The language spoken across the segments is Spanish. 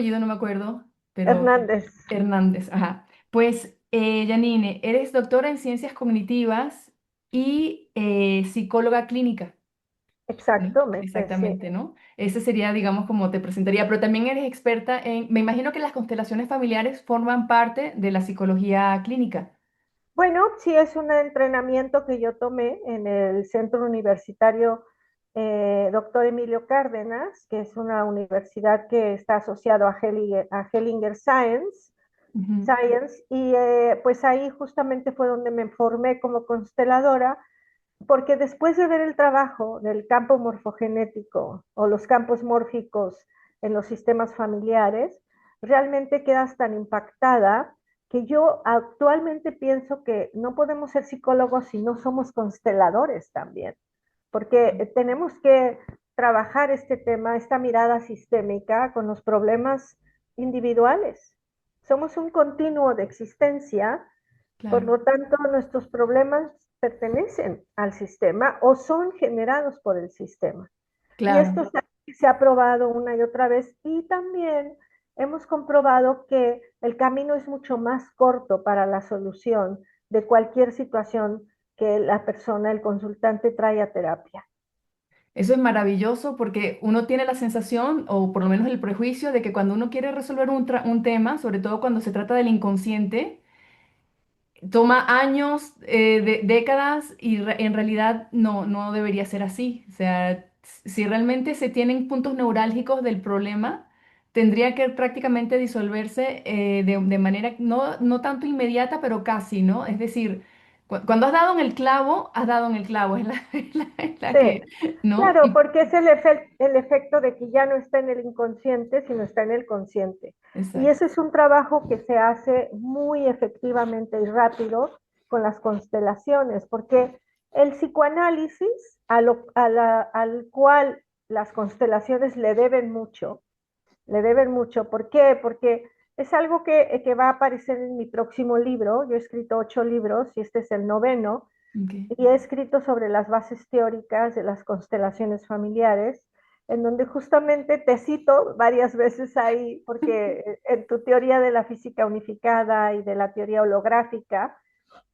apellido no me acuerdo, pero Hernández. Hernández, ajá. Pues, Janine, eres doctora en ciencias cognitivas y psicóloga clínica, ¿no? Exactamente, sí. Exactamente, ¿no? Ese sería, digamos, como te presentaría, pero también eres experta me imagino que las constelaciones familiares forman parte de la psicología clínica. Bueno, sí es un entrenamiento que yo tomé en el Centro Universitario Doctor Emilio Cárdenas, que es una universidad que está asociado a Hellinger Ujú. Science, y pues ahí justamente fue donde me formé como consteladora, porque después de ver el trabajo del campo morfogenético o los campos mórficos en los sistemas familiares, realmente quedas tan impactada que yo actualmente pienso que no podemos ser psicólogos si no somos consteladores también, porque tenemos que trabajar este tema, esta mirada sistémica con los problemas individuales. Somos un continuo de existencia, por Claro, lo tanto, nuestros problemas pertenecen al sistema o son generados por el sistema. Y claro. esto se ha probado una y otra vez y también hemos comprobado que el camino es mucho más corto para la solución de cualquier situación que la persona, el consultante, trae a terapia. Eso es maravilloso porque uno tiene la sensación, o por lo menos el prejuicio, de que cuando uno quiere resolver un tema, sobre todo cuando se trata del inconsciente, toma años, décadas y en realidad no debería ser así. O sea, si realmente se tienen puntos neurálgicos del problema, tendría que prácticamente disolverse de manera no tanto inmediata, pero casi, ¿no? Es decir, cuando has dado en el clavo, has dado en el clavo, es la, es la Sí, que, ¿no? claro, porque es el efecto de que ya no está en el inconsciente, sino está en el consciente. Y Exacto. ese es un trabajo que se hace muy efectivamente y rápido con las constelaciones, porque el psicoanálisis, al cual las constelaciones le deben mucho. ¿Por qué? Porque es algo que va a aparecer en mi próximo libro. Yo he escrito 8 libros y este es el noveno Ok. y he escrito sobre las bases teóricas de las constelaciones familiares, en donde justamente te cito varias veces ahí, porque en tu teoría de la física unificada y de la teoría holográfica,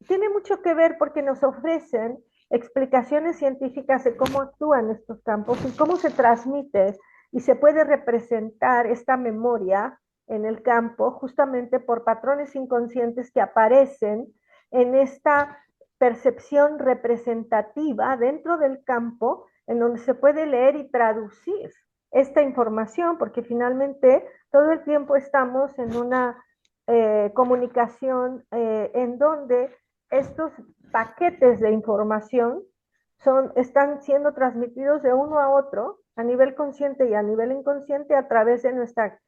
tiene mucho que ver porque nos ofrecen explicaciones científicas de cómo actúan estos campos y cómo se transmite y se puede representar esta memoria en el campo justamente por patrones inconscientes que aparecen en esta percepción representativa dentro del campo en donde se puede leer y traducir esta información, porque finalmente todo el tiempo estamos en una comunicación en donde estos paquetes de información están siendo transmitidos de uno a otro a nivel consciente y a nivel inconsciente a través de nuestra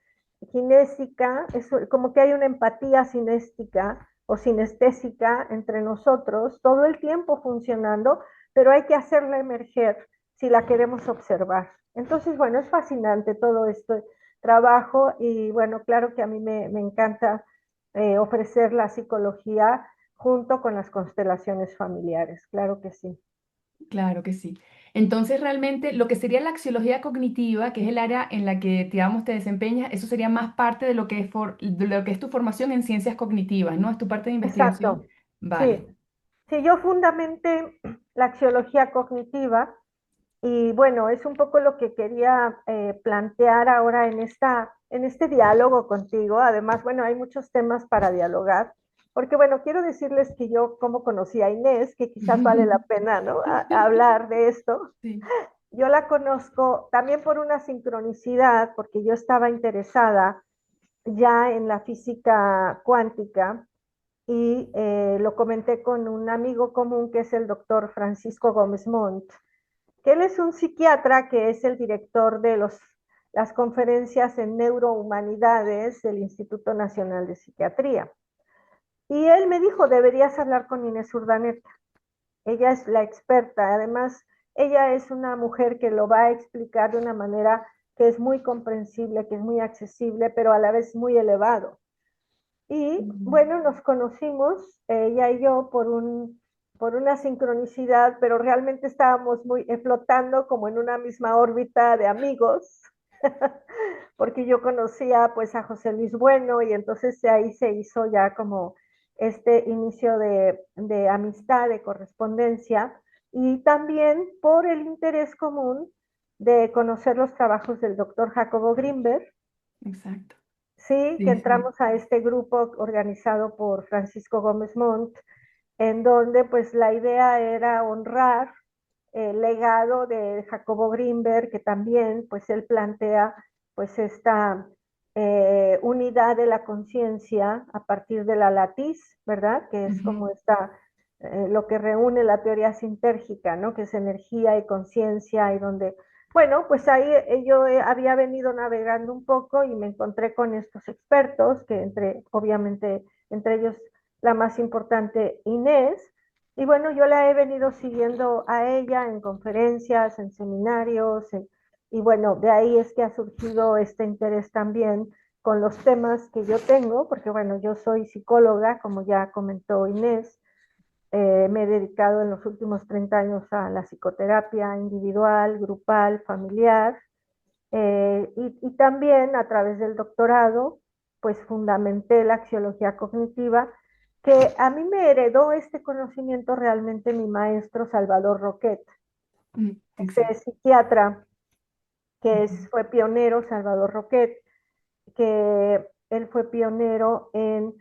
kinésica, es como que hay una empatía cinéstica o sinestésica entre nosotros todo el tiempo funcionando, pero hay que hacerla emerger si la queremos observar. Entonces, bueno, es fascinante todo este trabajo y bueno, claro que a mí me encanta ofrecer la psicología junto con las constelaciones familiares, claro que sí. Claro que sí. Entonces, realmente lo que sería la axiología cognitiva, que es el área en la que, digamos, te desempeñas, eso sería más parte de lo que de lo que es tu formación en ciencias cognitivas, ¿no? Es tu parte de investigación. Exacto, Vale. sí. Sí, yo fundamenté la axiología cognitiva y bueno, es un poco lo que quería plantear ahora en este diálogo contigo. Además, bueno, hay muchos temas para dialogar, porque bueno, quiero decirles que yo como conocí a Inés, que quizás vale la pena, ¿no? A hablar de esto. Sí. Yo la conozco también por una sincronicidad, porque yo estaba interesada ya en la física cuántica y lo comenté con un amigo común que es el doctor Francisco Gómez Montt, que él es un psiquiatra que es el director de las conferencias en neurohumanidades del Instituto Nacional de Psiquiatría. Y él me dijo, deberías hablar con Inés Urdaneta. Ella es la experta, además ella es una mujer que lo va a explicar de una manera que es muy comprensible, que es muy accesible, pero a la vez muy elevado. Y Mm. bueno, nos conocimos, ella y yo, por una sincronicidad, pero realmente estábamos muy flotando como en una misma órbita de amigos. porque yo conocía pues a José Luis Bueno y entonces de ahí se hizo ya como este inicio de amistad, de correspondencia y también por el interés común de conocer los trabajos del doctor Jacobo Grinberg, Exacto. sí, que Sí, sí. entramos a este grupo organizado por Francisco Gómez Montt, en donde pues la idea era honrar el legado de Jacobo Grinberg, que también pues él plantea pues esta unidad de la conciencia a partir de la latiz, ¿verdad? Que es Ujú. como esta, lo que reúne la teoría sintérgica, ¿no? Que es energía y conciencia y donde, bueno, pues ahí yo había venido navegando un poco y me encontré con estos expertos, que obviamente, entre ellos la más importante, Inés, y bueno, yo la he venido siguiendo a ella en conferencias, en seminarios, y bueno, de ahí es que ha surgido este interés también con los temas que yo tengo, porque bueno, yo soy psicóloga, como ya comentó Inés, me he dedicado en los últimos 30 años a la psicoterapia individual, grupal, familiar, y también a través del doctorado, pues fundamenté la axiología cognitiva, que a mí me heredó este conocimiento realmente mi maestro Salvador Roquet, este Exacto. psiquiatra Ujú. fue pionero, Salvador Roquet, que él fue pionero en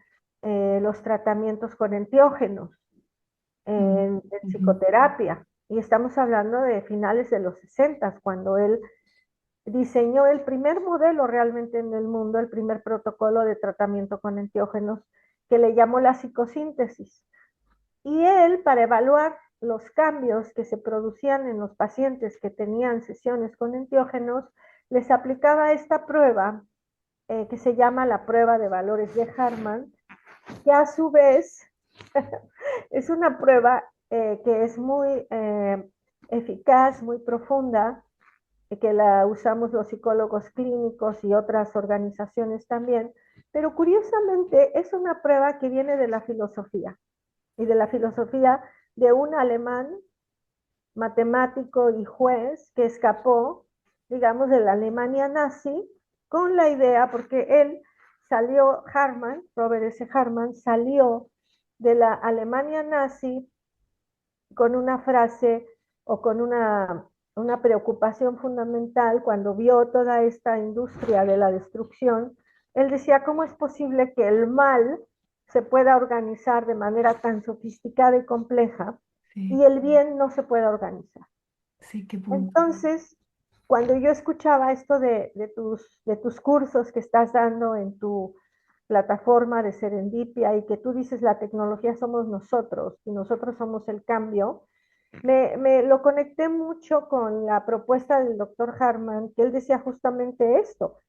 los tratamientos con enteógenos, Mm, en ujú. psicoterapia. Y estamos hablando de finales de los 60, cuando él diseñó el primer modelo realmente en el mundo, el primer protocolo de tratamiento con enteógenos, que le llamó la psicosíntesis. Y él, para evaluar los cambios que se producían en los pacientes que tenían sesiones con enteógenos, les aplicaba esta prueba que se llama la prueba de valores de Harman, que a su vez es una prueba que es muy eficaz, muy profunda, que la usamos los psicólogos clínicos y otras organizaciones también, pero curiosamente es una prueba que viene de la filosofía y de la filosofía de un alemán matemático y juez que escapó, digamos, de la Alemania nazi con la idea, porque él salió, Harman, Robert S. Harman, salió de la Alemania nazi con una frase o con una preocupación fundamental cuando vio toda esta industria de la destrucción. Él decía, ¿cómo es posible que el mal se pueda organizar de manera tan sofisticada y compleja y Sí, el bien no se pueda organizar? sí, qué punto. Entonces, cuando yo escuchaba esto de tus cursos que estás dando en tu plataforma de Serendipia y que tú dices la tecnología somos nosotros y nosotros somos el cambio, me lo conecté mucho con la propuesta del doctor Harman, que él decía justamente esto,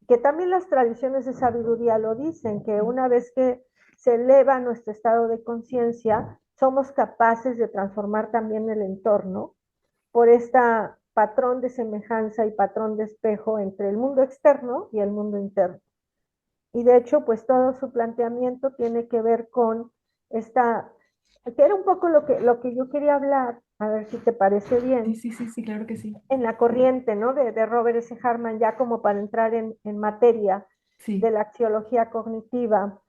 que también las tradiciones de sabiduría lo dicen, que una vez que se eleva nuestro estado de conciencia, somos capaces de transformar también el entorno por esta patrón de semejanza y patrón de espejo entre el mundo externo y el mundo interno. Y de hecho, pues todo su planteamiento tiene que ver con esta, que era un poco lo que yo quería hablar, a ver si te parece Sí, bien, sí, sí, sí, claro que sí. en la corriente, ¿no? De Robert S. Harman, ya como para entrar en materia de Sí. la axiología cognitiva,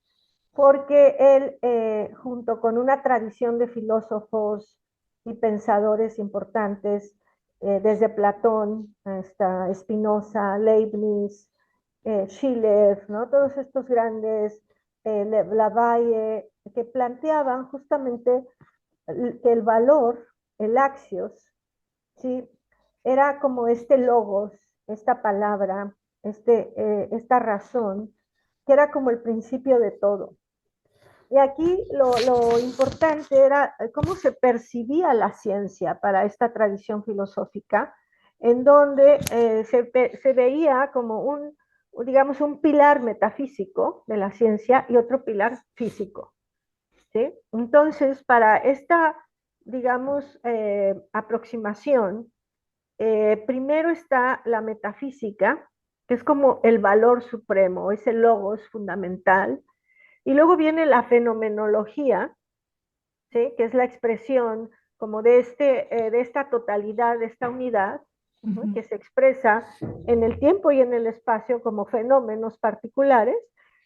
porque él, junto con una tradición de filósofos y pensadores importantes, desde Platón hasta Spinoza, Leibniz, Schiller, ¿no? Todos estos grandes, Lavalle, que planteaban justamente que el valor, el axios, ¿sí? Era como este logos, esta palabra, esta razón, que era como el principio de todo. Y aquí lo importante era cómo se percibía la ciencia para esta tradición filosófica, en donde se veía como digamos, un pilar metafísico de la ciencia y otro pilar físico. ¿Sí? Entonces, para esta, digamos, aproximación, primero está la metafísica, que es como el valor supremo, es el logos fundamental, y luego viene la fenomenología, ¿sí? Que es la expresión como de esta totalidad, de esta unidad. Ujú, que se expresa en el tiempo y en el espacio como fenómenos particulares,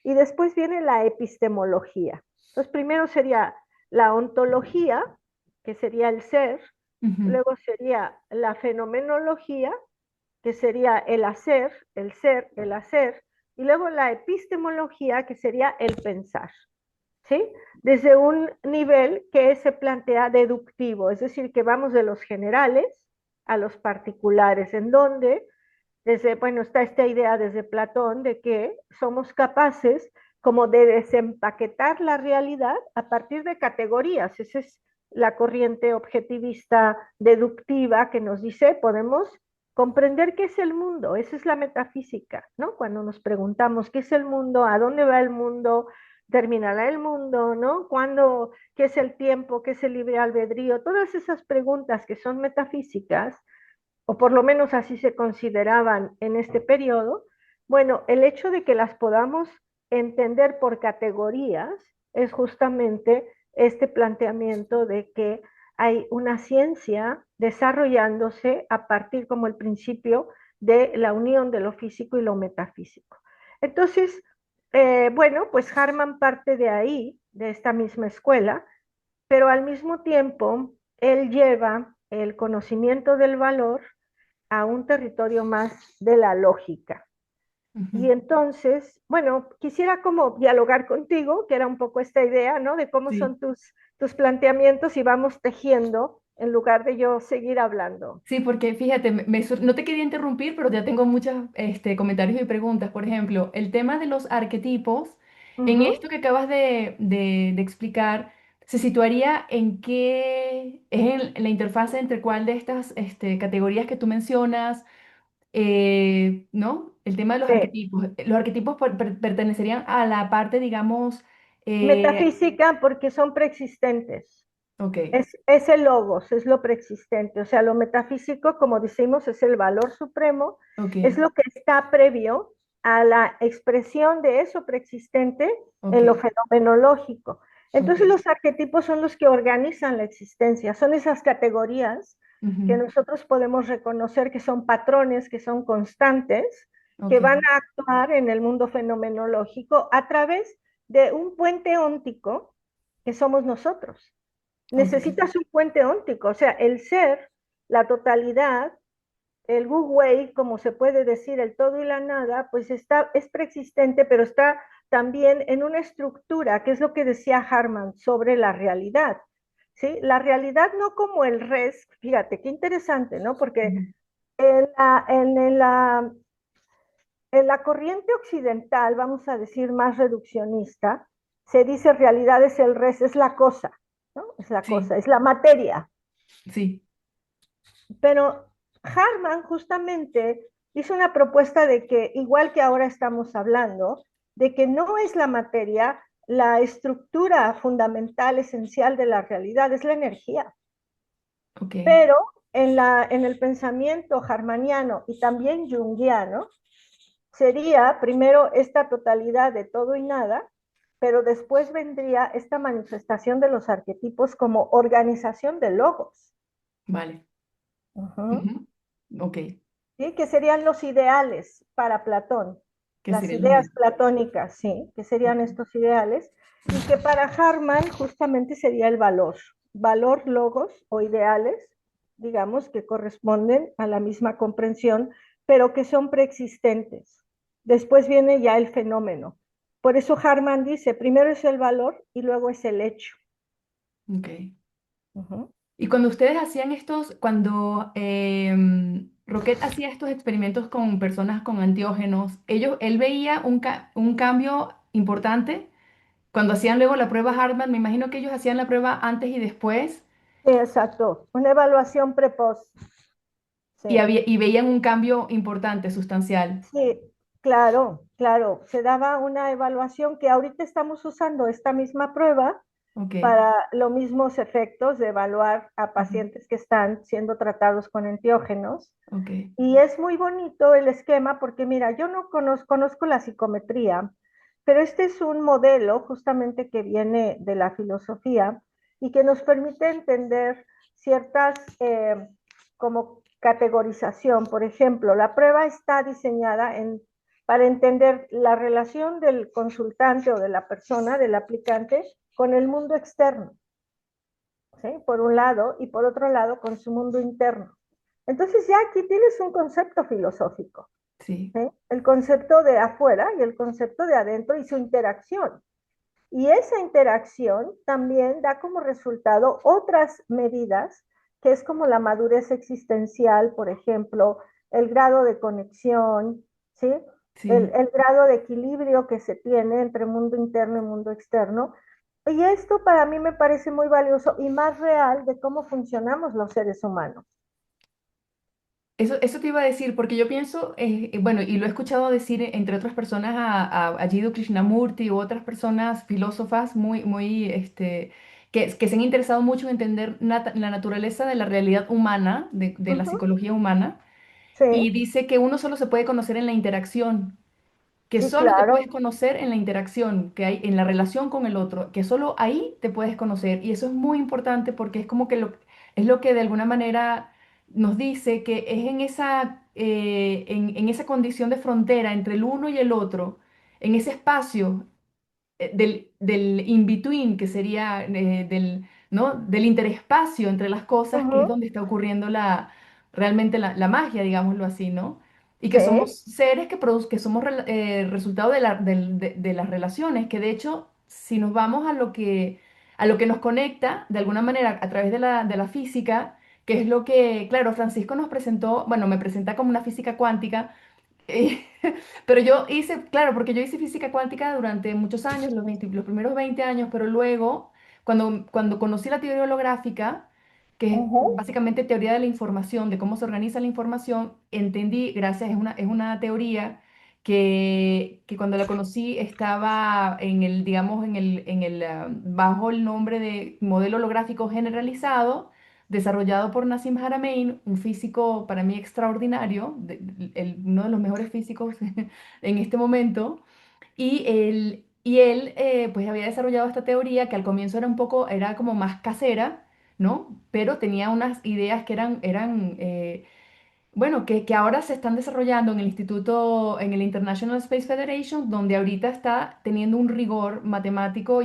y después viene la epistemología. Entonces, primero sería la ontología, que sería el ser, ujú. luego sería la fenomenología, que sería el hacer, el ser, el hacer, y luego la epistemología, que sería el pensar. ¿Sí? Desde un nivel que se plantea deductivo, es decir, que vamos de los generales a los particulares, en donde, bueno, está esta idea desde Platón de que somos capaces como de desempaquetar la realidad a partir de categorías. Esa es la corriente objetivista deductiva que nos dice, podemos comprender qué es el mundo, esa es la metafísica, ¿no? Cuando nos preguntamos qué es el mundo, a dónde va el mundo, terminará el mundo, ¿no? ¿Cuándo, qué es el tiempo, qué es el libre albedrío? Todas esas preguntas que son metafísicas, o por lo menos así se consideraban en este periodo, bueno, el hecho de que las podamos entender por categorías es justamente este planteamiento de que hay una ciencia desarrollándose a partir como el principio de la unión de lo físico y lo metafísico. Entonces, bueno, pues Harman parte de ahí, de esta misma escuela, pero al mismo tiempo él lleva el conocimiento del valor a un territorio más de la lógica. Ujú. Y entonces, bueno, quisiera como dialogar contigo, que era un poco esta idea, ¿no? De cómo Sí. son tus planteamientos y vamos tejiendo en lugar de yo seguir hablando. Sí, porque fíjate, no te quería interrumpir, pero ya tengo muchos comentarios y preguntas. Por ejemplo, el tema de los arquetipos, en Ujú. esto que acabas de explicar, ¿se situaría en qué, es en la interfase entre cuál de estas categorías que tú mencionas, ¿no? El tema de los Sí. arquetipos. Los arquetipos pertenecerían a la parte, digamos, Metafísica porque son preexistentes. ok, Es el logos, es lo preexistente. O sea, lo metafísico, como decimos, es el valor supremo, ok, es lo que está previo a la expresión de eso preexistente ok, en lo fenomenológico. ok. Entonces los arquetipos son los que organizan la existencia, son esas categorías que Ujú, nosotros podemos reconocer que son patrones, que son constantes, que ok, van a actuar en el mundo fenomenológico a través de un puente óntico que somos nosotros. ok, Necesitas un puente óntico, o sea, el ser, la totalidad, el Wu Wei, como se puede decir, el todo y la nada, pues es preexistente, pero está también en una estructura, que es lo que decía Harman sobre la realidad. ¿Sí? La realidad no como el res, fíjate, qué interesante, ¿no? Porque ujú, en la corriente occidental, vamos a decir más reduccionista, se dice realidad es el res, es la cosa, ¿no? Es la sí, cosa, es la materia. sí, Pero Harman justamente hizo una propuesta de que, igual que ahora estamos hablando, de que no es la materia la estructura fundamental, esencial de la realidad, es la energía. ok. Pero en el pensamiento harmaniano y también junguiano, sería primero esta totalidad de todo y nada, pero después vendría esta manifestación de los arquetipos como organización de logos. Vale. Uh-huh. Ujú, ok. ¿Sí? Que serían los ideales para Platón, ¿Qué las serían los ideas días? platónicas, ¿sí? Que serían Ok. estos ideales, y que para Harman justamente sería el valor logos o ideales, digamos, que corresponden a la misma comprensión, pero que son preexistentes. Después viene ya el fenómeno. Por eso Harman dice, primero es el valor y luego es el hecho. Ok. Uh-huh. Y cuando ustedes hacían cuando Roquette hacía estos experimentos con personas con antiógenos, él veía un cambio importante. Cuando hacían luego la prueba Hartman, me imagino que ellos hacían la prueba antes y después Sí, exacto, una evaluación prepost. Sí. y veían un cambio importante, sustancial. Sí, claro, claro. Se daba una evaluación que ahorita estamos usando esta misma prueba Ok. para los mismos efectos de evaluar a Ujú, pacientes que están siendo tratados con enteógenos. ok. Y es muy bonito el esquema porque, mira, yo no conozco la psicometría, pero este es un modelo justamente que viene de la filosofía y que nos permite entender ciertas como categorización. Por ejemplo, la prueba está diseñada para entender la relación del consultante o de la persona, del aplicante, con el mundo externo, ¿sí? Por un lado, y por otro lado, con su mundo interno. Entonces ya aquí tienes un concepto filosófico, Sí, ¿sí? El concepto de afuera y el concepto de adentro y su interacción. Y esa interacción también da como resultado otras medidas, que es como la madurez existencial, por ejemplo, el grado de conexión, ¿sí? sí. El grado de equilibrio que se tiene entre mundo interno y mundo externo. Y esto para mí me parece muy valioso y más real de cómo funcionamos los seres humanos. Eso te iba a decir, porque yo pienso, bueno, y lo he escuchado decir entre otras personas a Jiddu Krishnamurti u otras personas filósofas que se han interesado mucho en entender la naturaleza de la realidad humana, de la Ujú. psicología humana, Sí, y dice que uno solo se puede conocer en la interacción, que sí, solo te puedes claro. conocer en la interacción que hay en la relación con el otro, que solo ahí te puedes conocer. Y eso es muy importante porque es como que es lo que de alguna manera nos dice que es en esa condición de frontera entre el uno y el otro, en ese espacio del in-between, que sería ¿no? Del interespacio entre las cosas, que es Ujú. donde está ocurriendo realmente la magia, digámoslo así, ¿no? Y que somos Sí. seres que somos resultado de las relaciones, que de hecho, si nos vamos a lo que nos conecta, de alguna manera, a través de la física, que es lo que, claro, Francisco nos presentó, bueno, me presenta como una física cuántica, eh, pero yo hice, claro, porque yo hice física cuántica durante muchos años, los primeros 20 años, pero luego, cuando conocí la teoría holográfica, que es Ujú. básicamente teoría de la información, de cómo se organiza la información, entendí, gracias, es una teoría que cuando la conocí estaba digamos, bajo el nombre de modelo holográfico generalizado desarrollado por Nassim Haramein, un físico para mí extraordinario, uno de los mejores físicos en este momento, y él pues había desarrollado esta teoría que al comienzo era como más casera, ¿no? Pero tenía unas ideas que bueno, que ahora se están desarrollando en el instituto, en el International Space Federation, donde ahorita está teniendo un rigor matemático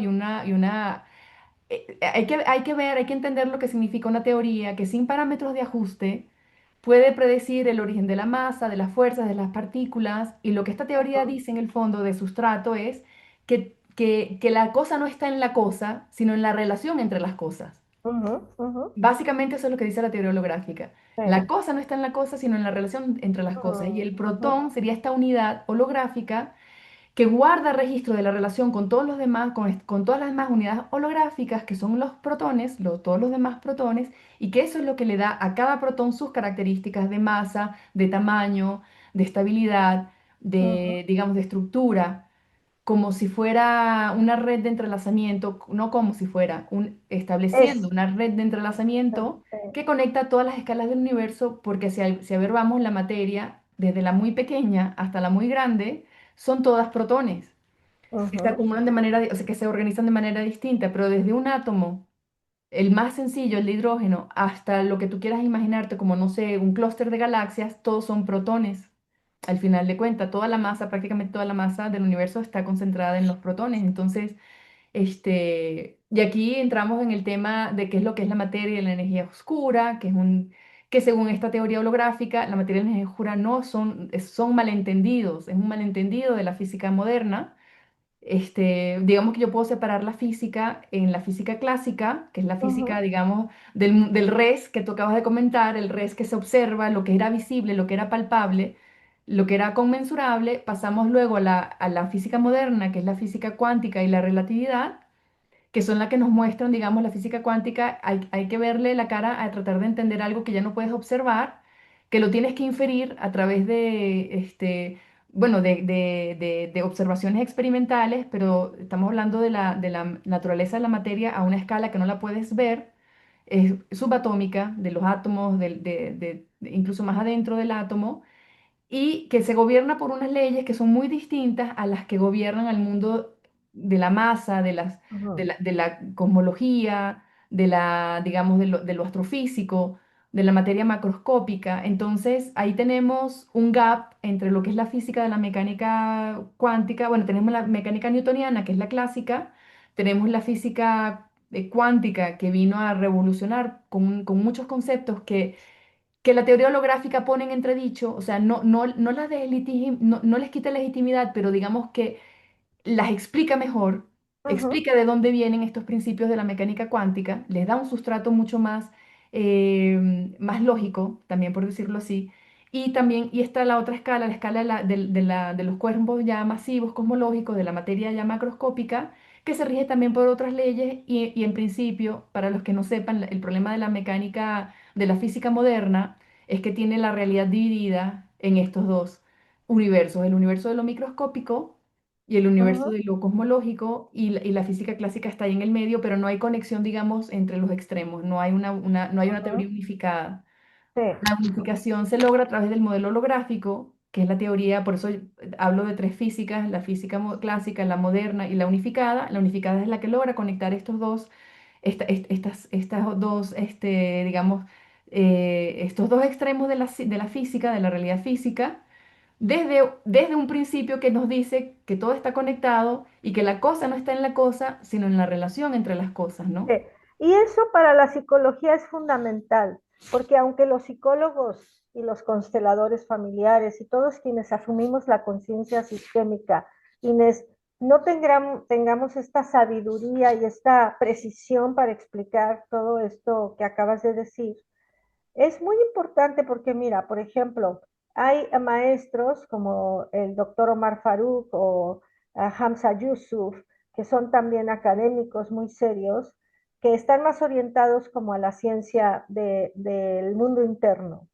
hay que ver, hay que entender lo que significa una teoría que sin parámetros de ajuste puede predecir el origen de la masa, de las fuerzas, de las partículas, y lo que esta teoría Ujú. dice en el fondo de sustrato es que la cosa no está en la cosa, sino en la relación entre las cosas. Ujú. Ujú. Básicamente eso es lo que dice la teoría holográfica. Sí. La cosa no está en la cosa, sino en la relación entre las cosas. Y el Ujú. protón sería esta unidad holográfica que guarda registro de la relación con todos los demás, con todas las demás unidades holográficas, que son los protones, todos los demás protones, y que eso es lo que le da a cada protón sus características de masa, de tamaño, de estabilidad, Ujú. digamos, de estructura, como si fuera una red de entrelazamiento, no como si fuera estableciendo Es. una red de Sí, entrelazamiento sí. que conecta todas las escalas del universo, porque si observamos la materia, desde la muy pequeña hasta la muy grande, son todas protones que se Ujú. acumulan de manera, o sea, que se organizan de manera distinta, pero desde un átomo, el más sencillo, el de hidrógeno, hasta lo que tú quieras imaginarte, como no sé, un clúster de galaxias, todos son protones. Al final de cuentas, toda la masa, prácticamente toda la masa del universo está concentrada en los protones. Entonces, y aquí entramos en el tema de qué es lo que es la materia y la energía oscura, que según esta teoría holográfica, la materia y la energía oscura no son malentendidos, es un malentendido de la física moderna. Digamos que yo puedo separar la física en la física clásica, que es la física, Ujú. digamos, del res que tú acabas de comentar, el res que se observa, lo que era visible, lo que era palpable, lo que era conmensurable. Pasamos luego a la física moderna, que es la física cuántica y la relatividad, que son las que nos muestran, digamos, la física cuántica. Hay que verle la cara a tratar de entender algo que ya no puedes observar, que lo tienes que inferir a través bueno, de observaciones experimentales, pero estamos hablando de la naturaleza de la materia a una escala que no la puedes ver, es subatómica, de los átomos, incluso más adentro del átomo, y que se gobierna por unas leyes que son muy distintas a las que gobiernan al mundo de la masa, de Ujú. la cosmología, digamos, de lo astrofísico. de la materia macroscópica. Entonces, ahí tenemos un gap entre lo que es la física de la mecánica cuántica. Bueno, tenemos la mecánica newtoniana, que es la clásica, tenemos la física cuántica, que vino a revolucionar con muchos conceptos que la teoría holográfica pone en entredicho, o sea, no les quita legitimidad, pero digamos que las explica mejor, Ujú, explica de dónde vienen estos principios de la mecánica cuántica, les da un sustrato mucho más, más lógico, también por decirlo así. Y también, y está la otra escala, la escala de los cuerpos ya masivos, cosmológicos, de la materia ya macroscópica, que se rige también por otras leyes y en principio, para los que no sepan, el problema de la mecánica, de la física moderna, es que tiene la realidad dividida en estos dos universos, el universo de lo microscópico y el universo ujú, de lo cosmológico y la física clásica está ahí en el medio, pero no hay conexión, digamos, entre los extremos, no hay no hay una teoría ujú. unificada. Sí, La unificación se logra a través del modelo holográfico, que es la teoría, por eso hablo de tres físicas, la física clásica, la moderna y la unificada. La unificada es la que logra conectar estos dos, estas dos, digamos, estos dos extremos de de la física, de la realidad física desde un principio que nos dice que todo está conectado y que la cosa no está en la cosa, sino en la relación entre las cosas, ¿no? sí. Y eso para la psicología es fundamental, porque aunque los psicólogos y los consteladores familiares y todos quienes asumimos la conciencia sistémica, Inés, no tengamos esta sabiduría y esta precisión para explicar todo esto que acabas de decir, es muy importante porque, mira, por ejemplo, hay maestros como el doctor Omar Farouk o Hamza Yusuf, que son también académicos muy serios, que están más orientados como a la ciencia del mundo interno,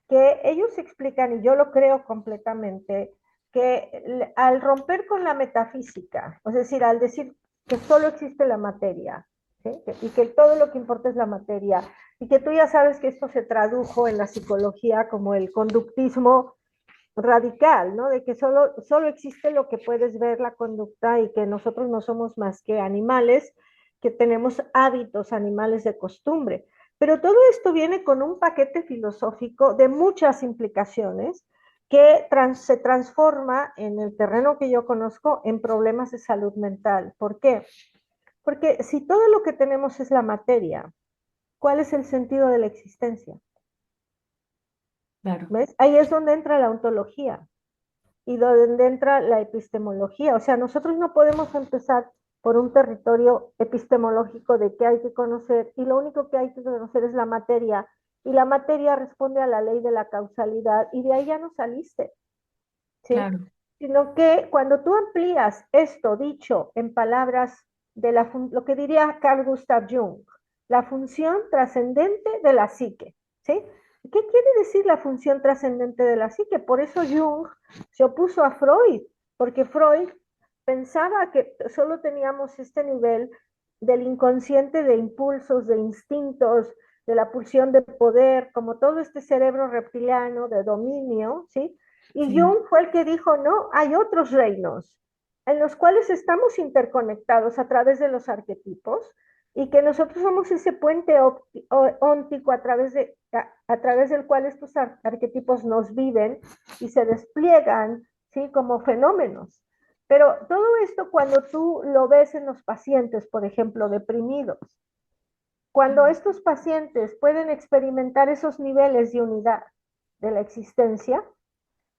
que ellos explican, y yo lo creo completamente, que al romper con la metafísica, es decir, al decir que solo existe la materia, ¿sí? Y que todo lo que importa es la materia, y que tú ya sabes que esto se tradujo en la psicología como el conductismo radical, ¿no? De que solo existe lo que puedes ver, la conducta, y que nosotros no somos más que animales, que tenemos hábitos animales de costumbre. Pero todo esto viene con un paquete filosófico de muchas implicaciones que se transforma en el terreno que yo conozco en problemas de salud mental. ¿Por qué? Porque si todo lo que tenemos es la materia, ¿cuál es el sentido de la existencia? Claro, ¿Ves? Ahí es donde entra la ontología y donde entra la epistemología. O sea, nosotros no podemos empezar por un territorio epistemológico de qué hay que conocer y lo único que hay que conocer es la materia y la materia responde a la ley de la causalidad y de ahí ya no saliste, ¿sí? claro, Sino que cuando tú amplías esto dicho en palabras de lo que diría Carl Gustav Jung, la función trascendente de la psique, ¿sí? ¿Qué quiere decir la función trascendente de la psique? Por eso Jung se opuso a Freud, porque Freud pensaba que solo teníamos este nivel del inconsciente de impulsos, de instintos, de la pulsión de poder, como todo este cerebro reptiliano de dominio, ¿sí? Y sí, Jung fue el que dijo, no, hay otros reinos en los cuales estamos interconectados a través de los arquetipos y que nosotros somos ese puente óntico a través del cual estos arquetipos nos viven y se despliegan, ¿sí? Como fenómenos. Pero todo esto cuando tú lo ves en los pacientes, por ejemplo, deprimidos, cuando estos pacientes pueden experimentar esos niveles de unidad de la existencia,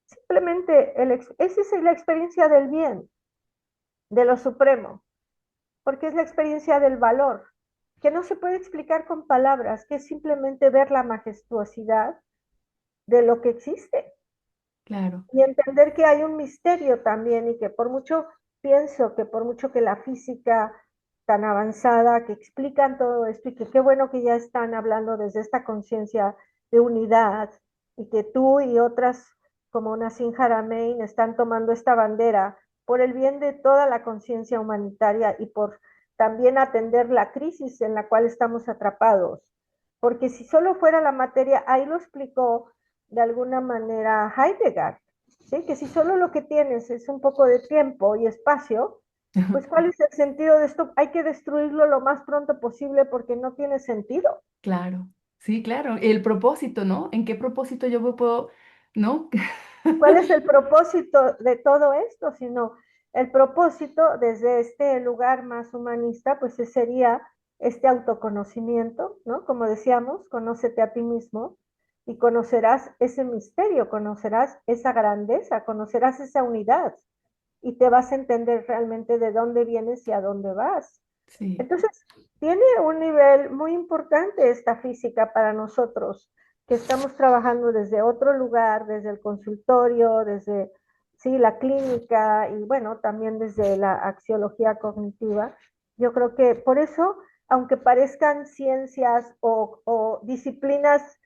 simplemente esa es la experiencia del bien, de lo supremo, porque es la experiencia del valor, que no se puede explicar con palabras, que es simplemente ver la majestuosidad de lo que existe claro. y entender que hay un misterio también y que por mucho pienso que por mucho que la física tan avanzada que explican todo esto y que qué bueno que ya están hablando desde esta conciencia de unidad y que tú y otras como Nassim Haramein están tomando esta bandera por el bien de toda la conciencia humanitaria y por también atender la crisis en la cual estamos atrapados. Porque si solo fuera la materia, ahí lo explicó de alguna manera Heidegger, ¿sí? Que si solo lo que tienes es un poco de tiempo y espacio, pues ¿cuál es el sentido de esto? Hay que destruirlo lo más pronto posible porque no tiene sentido. Claro. Sí, claro. El propósito, ¿no? ¿En qué propósito yo me puedo, ¿no? ¿Cuál es el propósito de todo esto? Sino el propósito desde este lugar más humanista, pues sería este autoconocimiento, ¿no? Como decíamos, conócete a ti mismo y conocerás ese misterio, conocerás esa grandeza, conocerás esa unidad y te vas a entender realmente de dónde vienes y a dónde vas. Sí, Entonces, tiene un nivel muy importante esta física para nosotros, que estamos trabajando desde otro lugar, desde el consultorio, desde sí, la clínica y bueno, también desde la axiología cognitiva. Yo creo que por eso, aunque parezcan ciencias o disciplinas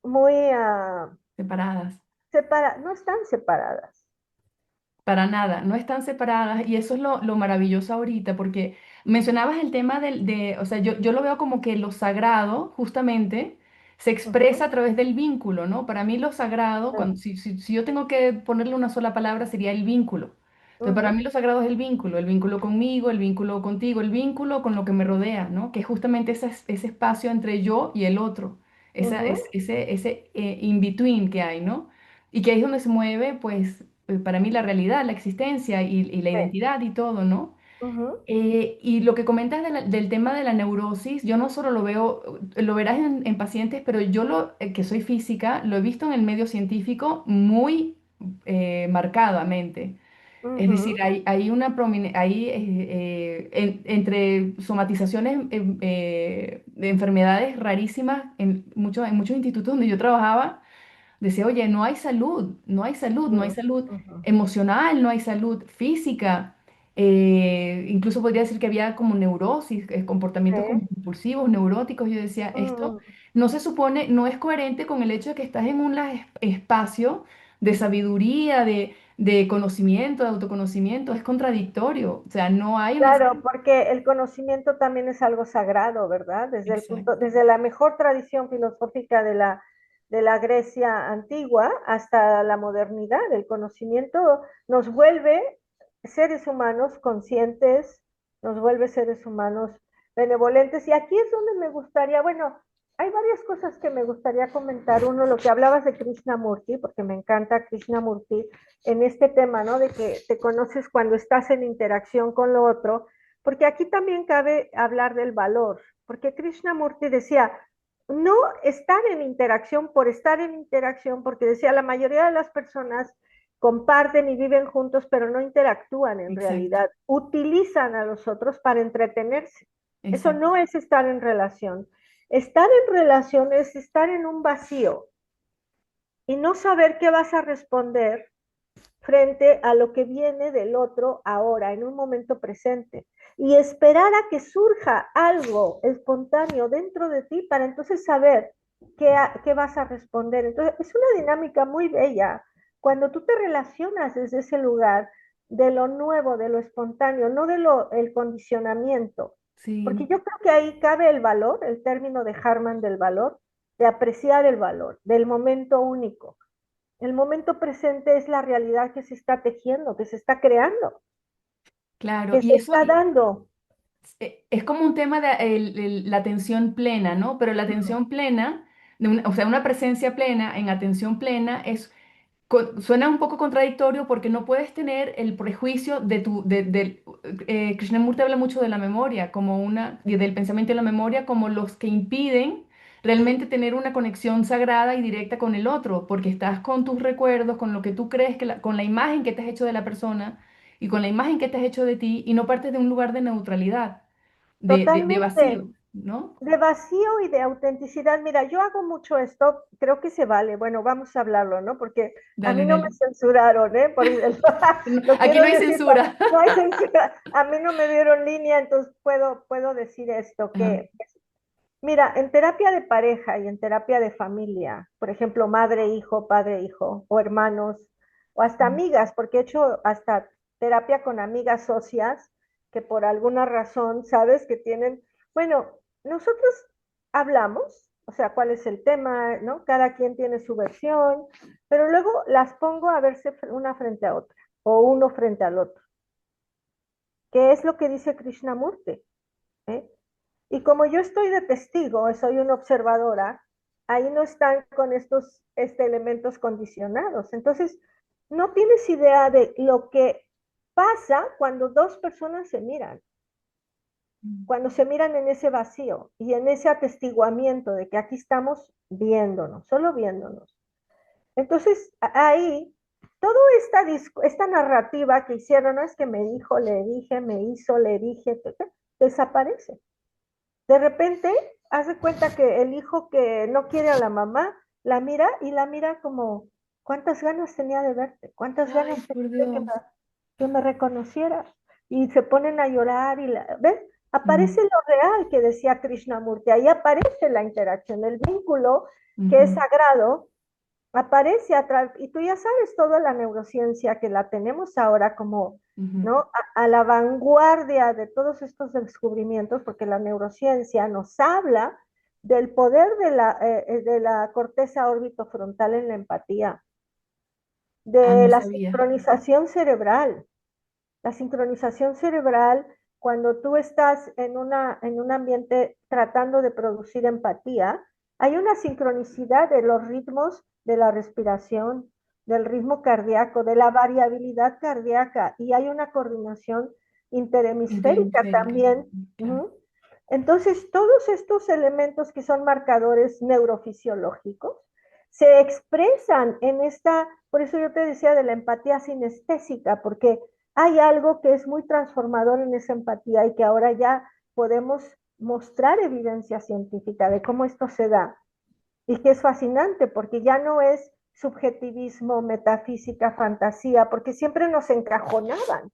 muy separadas. separadas, no están separadas. Para nada, no están separadas y eso es lo maravilloso ahorita, porque mencionabas el tema o sea, yo lo veo como que lo sagrado justamente se Uh -huh, expresa a través del vínculo, ¿no? Para mí lo sagrado, si yo tengo que ponerle una sola palabra, sería el vínculo. uh Entonces, para -huh, mí lo sagrado es el vínculo conmigo, el vínculo contigo, el vínculo con lo que me rodea, ¿no? Que es justamente ese espacio entre yo y el otro, uh -huh, ese in between que hay, ¿no? Y que ahí es donde se mueve, pues para mí la realidad, la existencia y la sí, identidad y todo, ¿no? uh -huh, Y lo que comentas del tema de la neurosis, yo no solo lo veo, lo verás en pacientes, pero que soy física, lo he visto en el medio científico muy marcadamente. uh Es -huh, decir, hay entre somatizaciones de enfermedades rarísimas en muchos institutos donde yo trabajaba decía, oye, no hay salud, no hay salud, no hay salud uh -huh, emocional, no hay salud física. Incluso podría decir que había como neurosis, comportamientos como sí, impulsivos, neuróticos. Yo decía, esto uh no se supone, no es coherente con el hecho de que estás en un espacio de sabiduría, de conocimiento, de autoconocimiento. Es contradictorio. O sea, no hay una... Claro, porque el conocimiento también es algo sagrado, ¿verdad? Desde el punto, Exacto, desde la mejor tradición filosófica de la Grecia antigua hasta la modernidad, el conocimiento nos vuelve seres humanos conscientes, nos vuelve seres humanos benevolentes. Y aquí es donde me gustaría, bueno, hay varias cosas que me gustaría comentar. Uno, lo que hablabas de Krishnamurti, porque me encanta Krishnamurti, en este tema, ¿no? De que te conoces cuando estás en interacción con lo otro, porque aquí también cabe hablar del valor, porque Krishnamurti decía, no estar en interacción por estar en interacción, porque decía, la mayoría de las personas comparten y viven juntos, pero no interactúan en exacto, realidad, utilizan a los otros para entretenerse. Eso exacto. no es estar en relación. Estar en relación es estar en un vacío y no saber qué vas a responder frente a lo que viene del otro ahora, en un momento presente, y esperar a que surja algo espontáneo dentro de ti para entonces saber qué vas a responder. Entonces, es una dinámica muy bella cuando tú te relacionas desde ese lugar de lo nuevo, de lo espontáneo, no de lo el condicionamiento, porque Sí. yo creo que ahí cabe el valor, el término de Harman del valor, de apreciar el valor, del momento único. El momento presente es la realidad que se está tejiendo, que se está creando, Claro, que y se eso está dando. es como un tema de la atención plena, ¿no? Pero la atención plena, o sea, una presencia plena en atención plena suena un poco contradictorio porque no puedes tener el prejuicio Krishnamurti habla mucho de la memoria y del pensamiento y la memoria como los que impiden realmente tener una conexión sagrada y directa con el otro, porque estás con tus recuerdos, con lo que tú crees, con la imagen que te has hecho de la persona y con la imagen que te has hecho de ti y no partes de un lugar de neutralidad, de Totalmente vacío, ¿no? de vacío y de autenticidad. Mira, yo hago mucho esto, creo que se vale. Bueno, vamos a hablarlo, ¿no? Porque a Dale, mí no me dale. censuraron, ¿eh? No, Lo aquí no quiero hay decir, censura. no hay censura. A mí no me dieron línea, entonces puedo decir esto, Ajá, que mira, en terapia de pareja y en terapia de familia, por ejemplo, madre, hijo, padre, hijo, o hermanos, o hasta sí, amigas, porque he hecho hasta terapia con amigas socias que por alguna razón, sabes, que tienen, bueno, nosotros hablamos, o sea, cuál es el tema, ¿no? Cada quien tiene su versión, pero luego las pongo a verse una frente a otra, o uno frente al otro, que es lo que dice Krishnamurti, ¿eh? Y como yo estoy de testigo, soy una observadora, ahí no están con estos elementos condicionados. Entonces, no tienes idea de lo que pasa cuando dos personas se miran, cuando se miran en ese vacío y en ese atestiguamiento de que aquí estamos viéndonos, solo viéndonos. Entonces, ahí, toda esta narrativa que hicieron, no es que me dijo, le dije, me hizo, le dije, desaparece. De repente, hace cuenta que el hijo que no quiere a la mamá, la mira y la mira como, ¿cuántas ganas tenía de verte? ¿Cuántas Ay, ganas tenía por de Dios. que me reconocieras? Y se ponen a llorar y ¿ves? Aparece Mm, lo real que decía Krishnamurti, ahí aparece la interacción, el vínculo que es ujú, sagrado, aparece atrás, y tú ya sabes toda la neurociencia que la tenemos ahora como, ujú. ¿no? A la vanguardia de todos estos descubrimientos, porque la neurociencia nos habla del poder de la corteza órbito-frontal en la empatía, Ah, de no la sabía. sincronización cerebral. La sincronización cerebral, cuando tú estás en un ambiente tratando de producir empatía, hay una sincronicidad de los ritmos de la respiración, del ritmo cardíaco, de la variabilidad cardíaca y hay una coordinación interhemisférica Interhemisférica. también. Claro. ¿Mm? Entonces, todos estos elementos que son marcadores neurofisiológicos se expresan en esta, por eso yo te decía de la empatía sinestésica, porque hay algo que es muy transformador en esa empatía y que ahora ya podemos mostrar evidencia científica de cómo esto se da y que es fascinante porque ya no es subjetivismo, metafísica, fantasía, porque siempre nos encajonaban,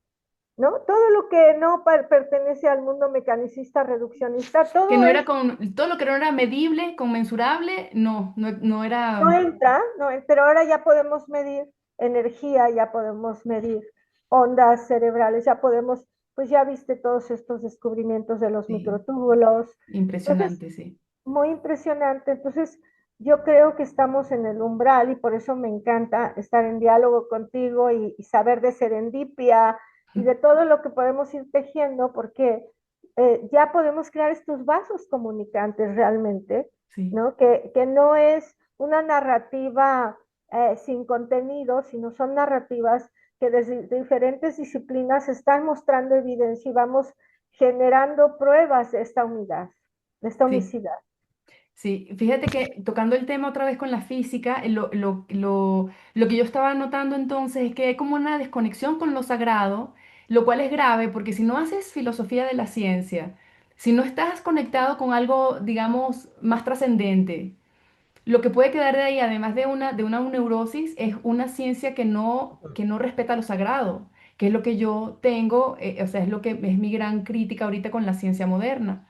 ¿no? Todo lo que no pertenece al mundo mecanicista, reduccionista, Que todo no era es, con, todo lo que no era medible, conmensurable, no, no, no no era, entra, no, pero ahora ya podemos medir energía, ya podemos medir ondas cerebrales, ya podemos, pues ya viste todos estos descubrimientos de los sí, microtúbulos. Entonces, impresionante, sí, muy impresionante. Entonces, yo creo que estamos en el umbral y por eso me encanta estar en diálogo contigo y saber de serendipia y de todo lo que podemos ir tejiendo, porque ya podemos crear estos vasos comunicantes realmente, sí. ¿no? Que no es una narrativa sin contenido, sino son narrativas que desde diferentes disciplinas están mostrando evidencia y vamos generando pruebas de esta unidad, de esta Sí. unicidad. Sí, fíjate que tocando el tema otra vez con la física, lo que yo estaba notando entonces es que hay como una desconexión con lo sagrado, lo cual es grave porque si no haces filosofía de la ciencia, si no estás conectado con algo, digamos, más trascendente, lo que puede quedar de ahí, además de una neurosis, es una ciencia que no respeta lo sagrado, que es lo que yo tengo, o sea, es lo que es mi gran crítica ahorita con la ciencia moderna.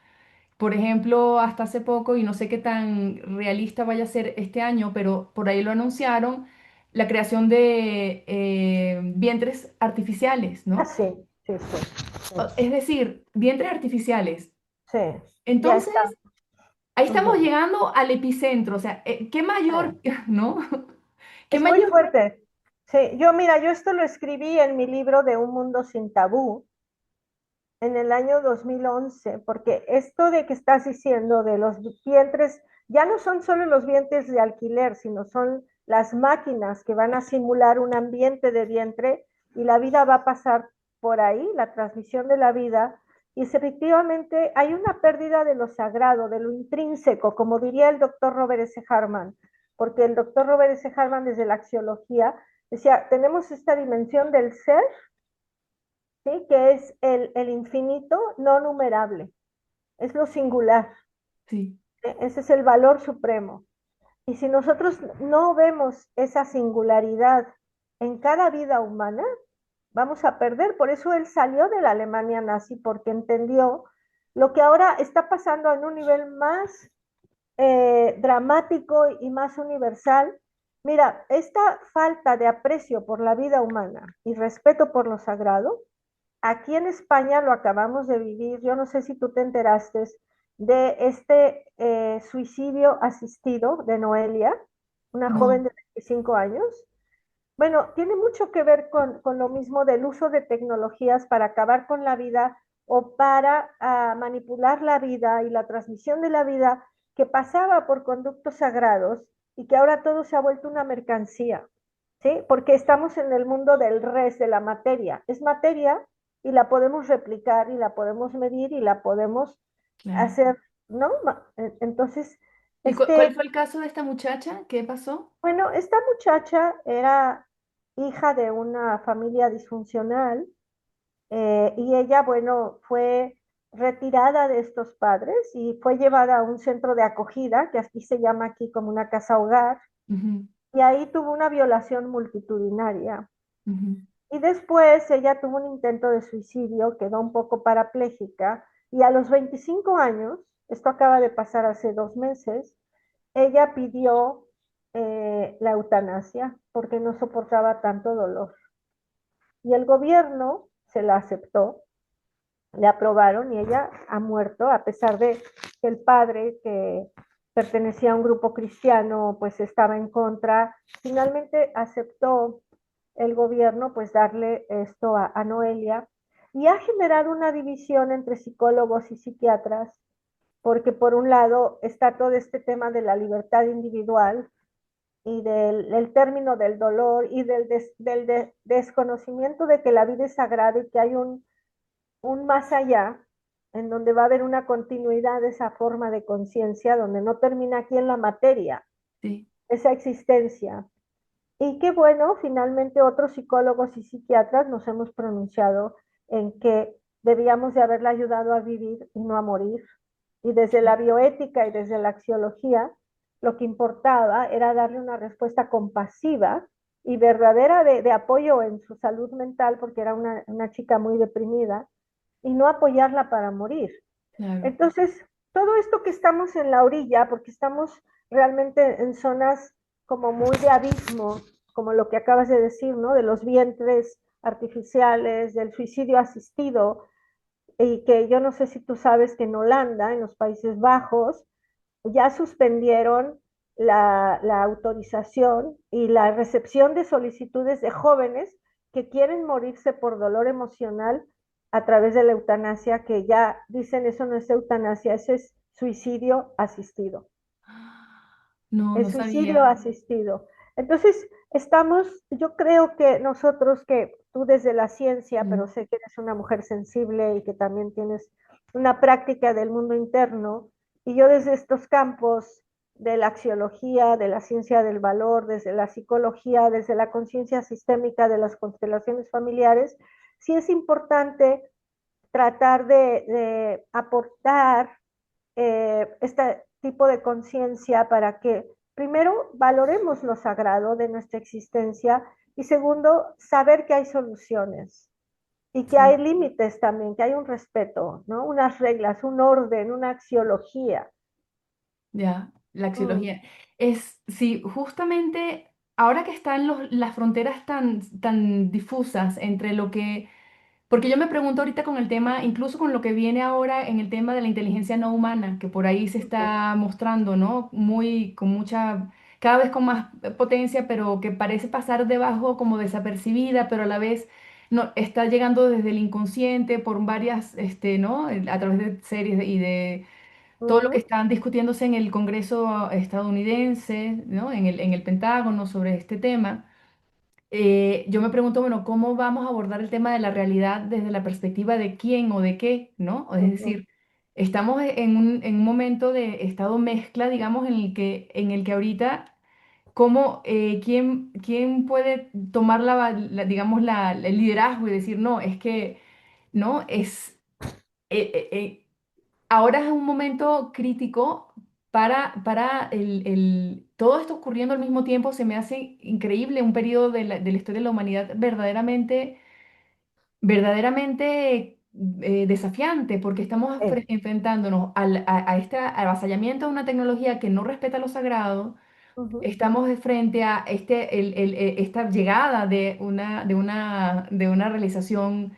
Por ejemplo, hasta hace poco, y no sé qué tan realista vaya a ser este año, pero por ahí lo anunciaron, la creación de vientres artificiales, Ah, ¿no? sí, sí, sí, sí, Es decir, vientres artificiales. sí, ya Entonces, está. ahí estamos Ujú, llegando al epicentro, o sea, ¿qué mayor, sí. ¿no? ¿Qué Es muy mayor? fuerte. Sí, mira, yo esto lo escribí en mi libro de Un Mundo Sin Tabú en el año 2011, porque esto de que estás diciendo de los vientres, ya no son solo los vientres de alquiler, sino son las máquinas que van a simular un ambiente de vientre y la vida va a pasar por ahí, la transmisión de la vida, y efectivamente hay una pérdida de lo sagrado, de lo intrínseco, como diría el doctor Robert S. Harman, porque el doctor Robert S. Harman desde la axiología decía, tenemos esta dimensión del ser, ¿sí? Que es el infinito no numerable, es lo singular, Sí, ese es el valor supremo. Y si nosotros no vemos esa singularidad en cada vida humana, vamos a perder. Por eso él salió de la Alemania nazi, porque entendió lo que ahora está pasando en un nivel más dramático y más universal. Mira, esta falta de aprecio por la vida humana y respeto por lo sagrado, aquí en España lo acabamos de vivir. Yo no sé si tú te enteraste de este suicidio asistido de Noelia, una joven no, de 25 años. Bueno, tiene mucho que ver con lo mismo del uso de tecnologías para acabar con la vida o para manipular la vida y la transmisión de la vida. que pasaba por conductos sagrados y que ahora todo se ha vuelto una mercancía, ¿sí? Porque estamos en el mundo del res, de la materia. Es materia y la podemos replicar y la podemos medir y la podemos Claro. hacer, ¿no? Entonces, ¿Y cuál fue el caso de esta muchacha? ¿Qué pasó? bueno, esta muchacha era hija de una familia disfuncional, y ella, bueno, fue retirada de estos padres y fue llevada a un centro de acogida, que aquí se llama aquí como una casa hogar, Ujú, y ahí tuvo una violación multitudinaria. ujú. Y después ella tuvo un intento de suicidio, quedó un poco parapléjica, y a los 25 años, esto acaba de pasar hace 2 meses, ella pidió la eutanasia porque no soportaba tanto dolor. Y el gobierno se la aceptó, le aprobaron y ella ha muerto, a pesar de que el padre, que pertenecía a un grupo cristiano, pues estaba en contra. Finalmente aceptó el gobierno pues darle esto a Noelia, y ha generado una división entre psicólogos y psiquiatras, porque por un lado está todo este tema de la libertad individual y del término del dolor y del desconocimiento de que la vida es sagrada y que hay un más allá, en donde va a haber una continuidad de esa forma de conciencia, donde no termina aquí en la materia, Sí. esa existencia. Y qué bueno, finalmente otros psicólogos y psiquiatras nos hemos pronunciado en que debíamos de haberla ayudado a vivir y no a morir. Y desde la bioética y desde la axiología, lo que importaba era darle una respuesta compasiva y verdadera de apoyo en su salud mental, porque era una chica muy deprimida, y no apoyarla para morir. Claro. Entonces, todo esto que estamos en la orilla, porque estamos realmente en zonas como muy de abismo, como lo que acabas de decir, ¿no? De los vientres artificiales, del suicidio asistido, y que yo no sé si tú sabes que en Holanda, en los Países Bajos, ya suspendieron la autorización y la recepción de solicitudes de jóvenes que quieren morirse por dolor emocional a través de la eutanasia, que ya dicen eso no es eutanasia, eso es suicidio asistido. No, El no suicidio sabía. asistido. Entonces, yo creo que nosotros, que tú desde la ciencia, pero Mm. sé que eres una mujer sensible y que también tienes una práctica del mundo interno, y yo desde estos campos de la axiología, de la ciencia del valor, desde la psicología, desde la conciencia sistémica de las constelaciones familiares, sí es importante tratar de aportar este tipo de conciencia para que, primero, valoremos lo sagrado de nuestra existencia, y segundo, saber que hay soluciones y que hay Sí, límites también, que hay un respeto, ¿no? Unas reglas, un orden, una axiología. ya, la Mm, axiología. Es, sí, justamente ahora que están las fronteras tan difusas entre lo que. Porque yo me pregunto ahorita con el tema, incluso con lo que viene ahora en el tema de la inteligencia no humana, que por ahí se ujú, está mostrando, ¿no? Muy, con mucha, cada vez con más potencia, pero que parece pasar debajo como desapercibida, pero a la vez no, está llegando desde el inconsciente por varias, ¿no? A través de series y de todo lo que ujú, están discutiéndose en el Congreso estadounidense, ¿no? En el Pentágono sobre este tema. Yo me pregunto, bueno, ¿cómo vamos a abordar el tema de la realidad desde la perspectiva de quién o de qué, ¿no? Es ujú, decir, estamos en un momento de estado mezcla, digamos, en el que ahorita, ¿quién puede tomar digamos, el liderazgo y decir, no, es que, no, eh, eh, eh, ahora es un momento crítico para todo esto ocurriendo al mismo tiempo. Se me hace increíble un periodo de la historia de la humanidad verdaderamente desafiante, porque estamos eh, enfrentándonos a este avasallamiento de una tecnología que no respeta lo sagrado. ujú, Estamos de frente a esta llegada de una realización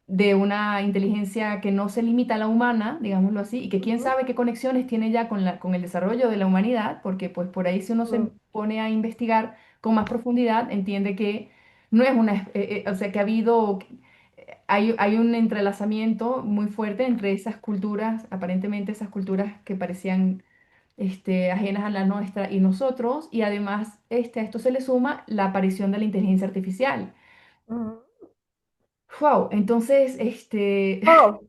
de una inteligencia que no se limita a la humana, digámoslo así, y que quién ujú, sabe qué conexiones tiene ya con el desarrollo de la humanidad, porque pues por ahí si uno se mm, pone a investigar con más profundidad, entiende que no es o sea, que hay un entrelazamiento muy fuerte entre esas culturas, aparentemente esas culturas que parecían ajenas a la nuestra y nosotros, y además a esto se le suma la aparición de la inteligencia artificial. Ujú. Wow, entonces, Oh,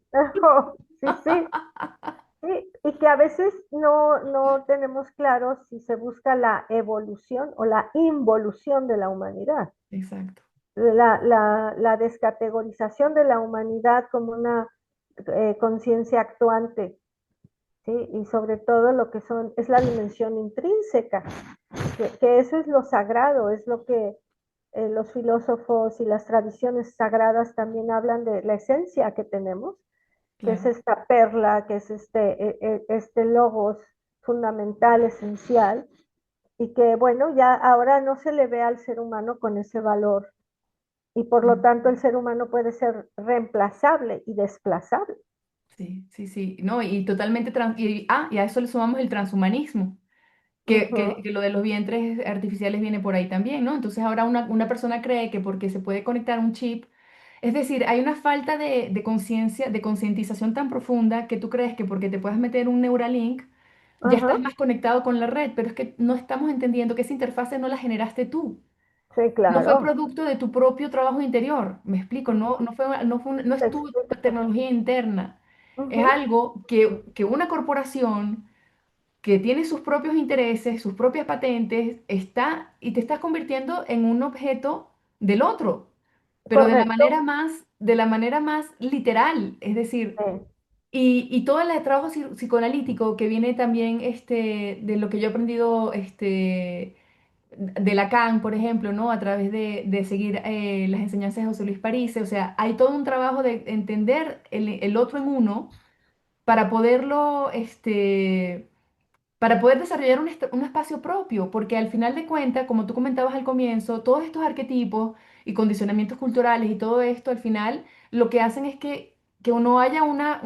oh, sí, sí. Sí, y que a veces no tenemos claro si se busca la evolución o la involución de la humanidad, exacto, la descategorización de la humanidad como una conciencia actuante, ¿sí? Y sobre todo lo que es la dimensión intrínseca, que eso es lo sagrado, es lo que los filósofos y las tradiciones sagradas también hablan de la esencia que tenemos, que es claro, esta perla, que es este logos fundamental, esencial, y que bueno, ya ahora no se le ve al ser humano con ese valor, y por lo mm, tanto el ser humano puede ser reemplazable y desplazable. sí, sí, sí, no, y totalmente, y a eso le sumamos el transhumanismo. Ujú, Que lo de los vientres artificiales viene por ahí también, ¿no? Entonces ahora una persona cree que porque se puede conectar un chip, es decir, hay una falta de conciencia, de concientización tan profunda que tú crees que porque te puedas meter un Neuralink, ya estás ajá, más conectado con la red, pero es que no estamos entendiendo que esa interfase no la generaste tú. sí, No fue claro. producto de tu propio trabajo interior, me explico, no, Ujú, no te es tu explico. tecnología interna, es Ujú, algo que una corporación que tiene sus propios intereses, sus propias patentes, está y te estás convirtiendo en un objeto del otro, pero correcto. de la manera más literal, es decir, Sí, y todo el trabajo psicoanalítico que viene también de lo que yo he aprendido de Lacan, por ejemplo, ¿no? A través de seguir las enseñanzas de José Luis París, o sea, hay todo un trabajo de entender el otro en uno para poderlo, para poder desarrollar un espacio propio, porque al final de cuentas, como tú comentabas al comienzo, todos estos arquetipos y condicionamientos culturales y todo esto, al final, lo que hacen es que uno haya una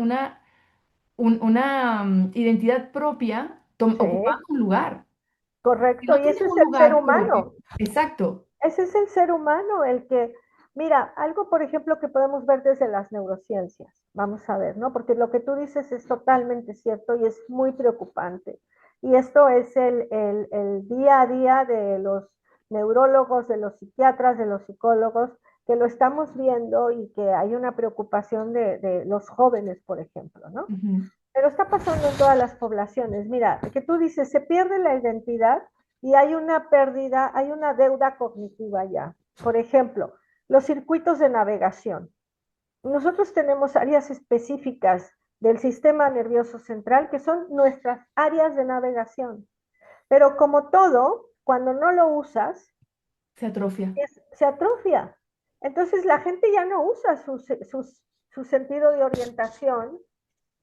identidad propia ocupando sí, un lugar. Si correcto. no Y tienes ese es un el ser lugar propio, humano. exacto, Ese es el ser humano el que, mira, algo por ejemplo que podemos ver desde las neurociencias, vamos a ver, ¿no? Porque lo que tú dices es totalmente cierto y es muy preocupante. Y esto es el día a día de los neurólogos, de los psiquiatras, de los psicólogos, que lo estamos viendo y que hay una preocupación de los jóvenes, por ejemplo, ¿no? ujú, Pero está pasando en todas las poblaciones. Mira, que tú dices, se pierde la identidad y hay una pérdida, hay una deuda cognitiva ya. Por ejemplo, los circuitos de navegación. Nosotros tenemos áreas específicas del sistema nervioso central que son nuestras áreas de navegación. Pero como todo, cuando no lo usas, se atrofia. se atrofia. Entonces la gente ya no usa su sentido de orientación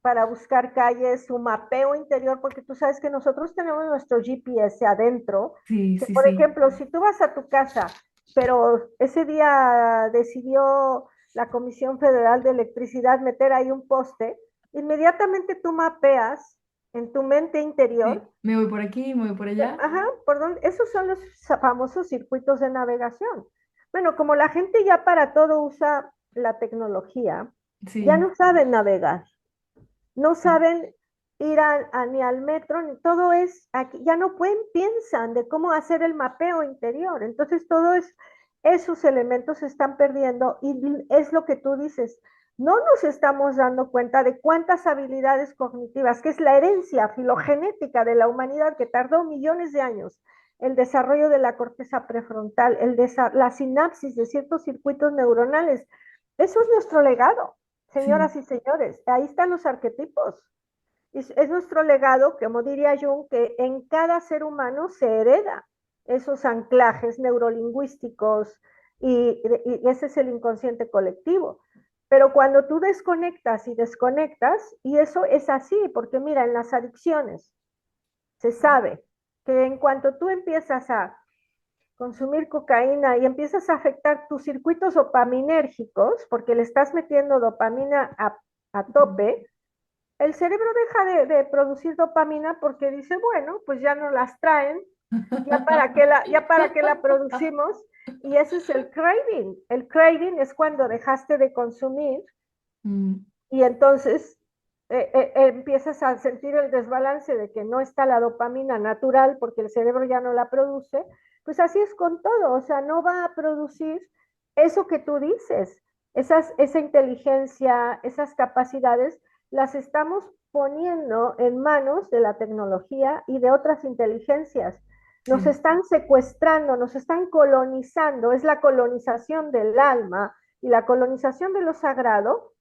para buscar calles, su mapeo interior, porque tú sabes que nosotros tenemos nuestro GPS adentro, Sí, que sí, por sí. ejemplo, si tú vas a tu casa, pero ese día decidió la Comisión Federal de Electricidad meter ahí un poste, inmediatamente tú mapeas en tu mente interior, Sí, me voy por aquí, me voy por allá. ajá, por dónde, esos son los famosos circuitos de navegación. Bueno, como la gente ya para todo usa la tecnología, ya Sí, no saben navegar, no sí, saben ir ni al metro, ni todo es aquí, ya no pueden, piensan de cómo hacer el mapeo interior. Entonces, esos elementos se están perdiendo y es lo que tú dices. No nos estamos dando cuenta de cuántas habilidades cognitivas, que es la herencia filogenética de la humanidad que tardó millones de años, el desarrollo de la corteza prefrontal, la sinapsis de ciertos circuitos neuronales. Eso es nuestro legado, sí, señoras y señores. Ahí están los arquetipos. Es nuestro legado, como diría Jung, que en cada ser humano se hereda esos anclajes neurolingüísticos y ese es el inconsciente colectivo. Pero cuando tú desconectas y desconectas, y eso es así, porque mira, en las adicciones se sabe que en cuanto tú empiezas a consumir cocaína y empiezas a afectar tus circuitos dopaminérgicos, porque le estás metiendo dopamina a tope, el cerebro deja de producir dopamina porque dice, bueno, pues ya no las traen, ya para qué la producimos, y ese es el craving. El craving es cuando dejaste de consumir mm, y entonces empiezas a sentir el desbalance de que no está la dopamina natural porque el cerebro ya no la produce, pues así es con todo, o sea, no va a producir eso que tú dices, esa inteligencia, esas capacidades, las estamos poniendo en manos de la tecnología y de otras inteligencias. Nos Sí, están secuestrando, nos están colonizando, es la colonización del alma y la colonización de lo sagrado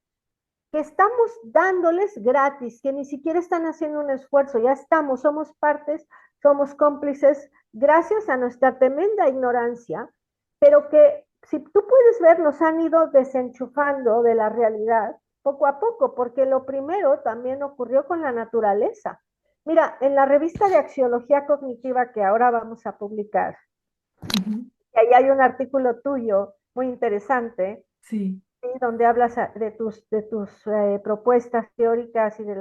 que estamos dándoles gratis, que ni siquiera están haciendo un esfuerzo, ya estamos, somos partes, somos cómplices, gracias a nuestra tremenda ignorancia, pero que si tú puedes ver, nos han ido desenchufando de la realidad poco a poco, porque lo primero también ocurrió con la naturaleza. Mira, en la revista de Axiología Cognitiva que ahora vamos a publicar, ujú, y ahí hay un artículo tuyo muy interesante, sí, ¿sí? Donde hablas de tus propuestas teóricas y de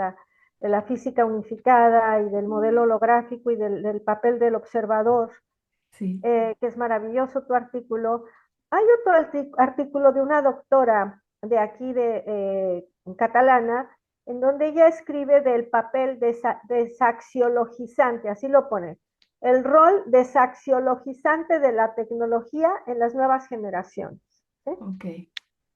la física unificada y del modelo holográfico y del papel del observador, sí, que es maravilloso tu artículo. Hay otro artículo de una doctora de aquí, catalana, en donde ella escribe del papel de saxiologizante, así lo pone, el rol de saxiologizante de la tecnología en las nuevas generaciones. ¿Sí? ok.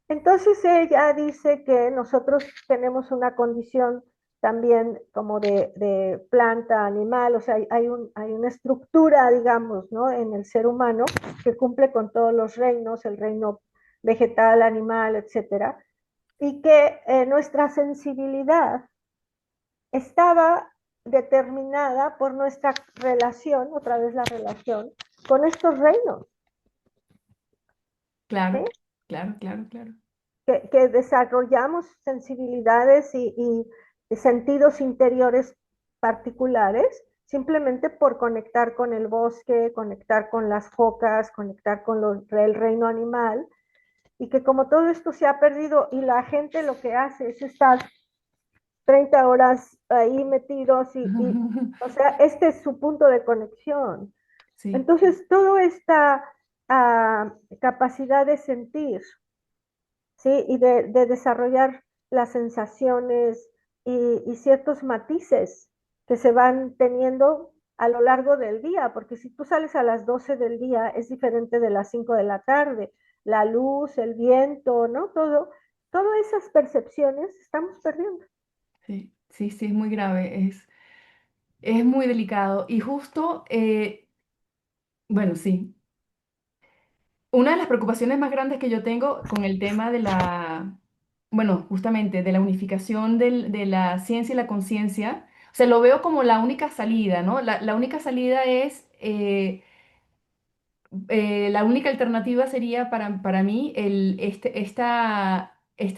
Entonces ella dice que nosotros tenemos una condición también como de planta, animal, o sea, hay una estructura, digamos, ¿no? En el ser humano que cumple con todos los reinos, el reino vegetal, animal, etcétera, y que nuestra sensibilidad estaba determinada por nuestra relación, otra vez la relación, con estos reinos, ¿sí? Claro, claro, claro, claro. Que desarrollamos sensibilidades y sentidos interiores particulares simplemente por conectar con el bosque, conectar con las focas, conectar con el reino animal, y que como todo esto se ha perdido y la gente lo que hace es estar 30 horas ahí metidos o sea, este es su punto de conexión. Sí, Entonces, toda esta capacidad de sentir, ¿sí? Y de desarrollar las sensaciones y ciertos matices que se van teniendo a lo largo del día, porque si tú sales a las 12 del día es diferente de las 5 de la tarde, la luz, el viento, ¿no? Todas esas percepciones estamos perdiendo. sí, sí, sí, es muy grave, es muy delicado. Y justo, bueno, sí. Una de las preocupaciones más grandes que yo tengo con el tema de bueno, justamente de la unificación de la ciencia y la conciencia, o sea, lo veo como la única salida, ¿no? La única salida es, la única alternativa sería para mí este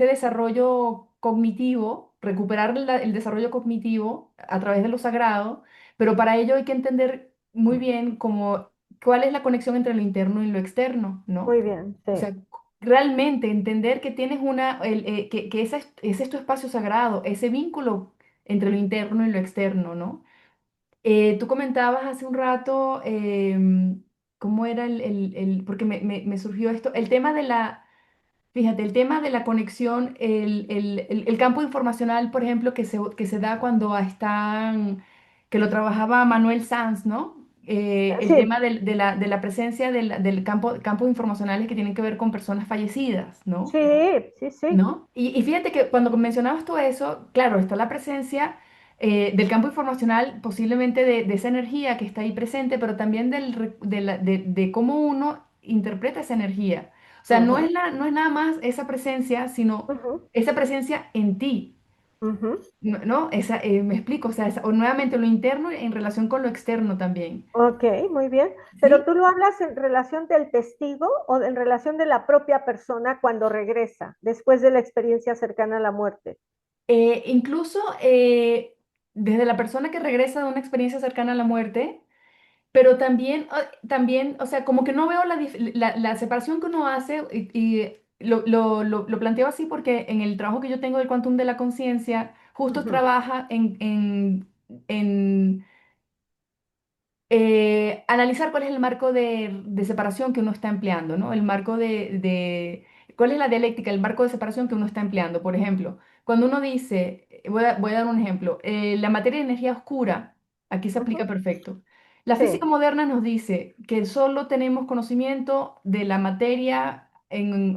desarrollo cognitivo, recuperar el desarrollo cognitivo a través de lo sagrado, pero para ello hay que entender muy bien cuál es la conexión entre lo interno y lo externo, ¿no? Muy bien, sí. O sea, realmente entender que tienes que ese es tu espacio sagrado, ese vínculo entre lo interno y lo externo, ¿no? Tú comentabas hace un rato, cómo era porque me surgió esto, el tema de fíjate, el tema de la conexión, el campo informacional, por ejemplo, que se da cuando que lo trabajaba Manuel Sanz, ¿no? El Sí, tema de la presencia del campos informacionales que tienen que ver con personas fallecidas, ¿no? sí, sí, sí. ¿No? Y fíjate que cuando mencionabas tú eso, claro, está la presencia del campo informacional, posiblemente de esa energía que está ahí presente, pero también de cómo uno interpreta esa energía. O sea, Ujú, no es nada más esa presencia, sino ujú, esa presencia en ti, ujú. ¿no? Me explico, o sea, o nuevamente lo interno en relación con lo externo también, Ok, muy bien. Pero ¿sí? tú lo hablas en relación del testigo o en relación de la propia persona cuando regresa, después de la experiencia cercana a la muerte. Incluso desde la persona que regresa de una experiencia cercana a la muerte, pero también, o sea, como que no veo la separación que uno hace y lo planteo así porque en el trabajo que yo tengo del Quantum de la Conciencia, justo Ujú, trabaja en analizar cuál es el marco de separación que uno está empleando, ¿no? El marco cuál es la dialéctica, el marco de separación que uno está empleando. Por ejemplo, cuando uno dice, voy a dar un ejemplo, la materia de energía oscura, aquí se aplica Ujú. perfecto. La física Sí, moderna nos dice que solo tenemos conocimiento de la materia,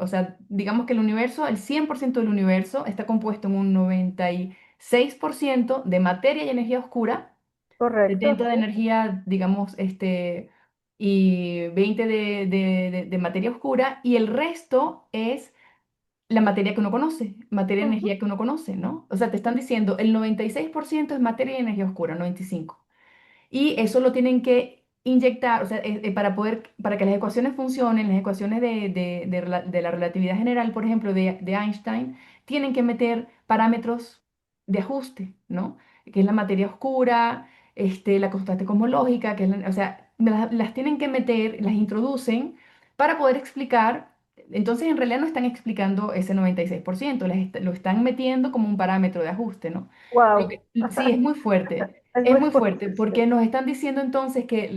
o sea, digamos que el universo, el 100% del universo está compuesto en un 96% de materia y energía oscura, correcto, 70 de sí. energía, digamos, y 20 de materia oscura, y el resto es la materia que uno conoce, materia y Ujú. energía que uno conoce, ¿no? O sea, te están diciendo el 96% es materia y energía oscura, 95. Y eso lo tienen que inyectar, o sea, para que las ecuaciones funcionen, las ecuaciones de la relatividad general, por ejemplo, de Einstein, tienen que meter parámetros de ajuste, ¿no? Que es la materia oscura, la constante cosmológica, o sea, las tienen que meter, las introducen para poder explicar. Entonces, en realidad no están explicando ese 96%, lo están metiendo como un parámetro de ajuste, ¿no? Wow, Sí, es muy fuerte. es Es muy muy fuerte fuerte, sí. porque nos están diciendo entonces que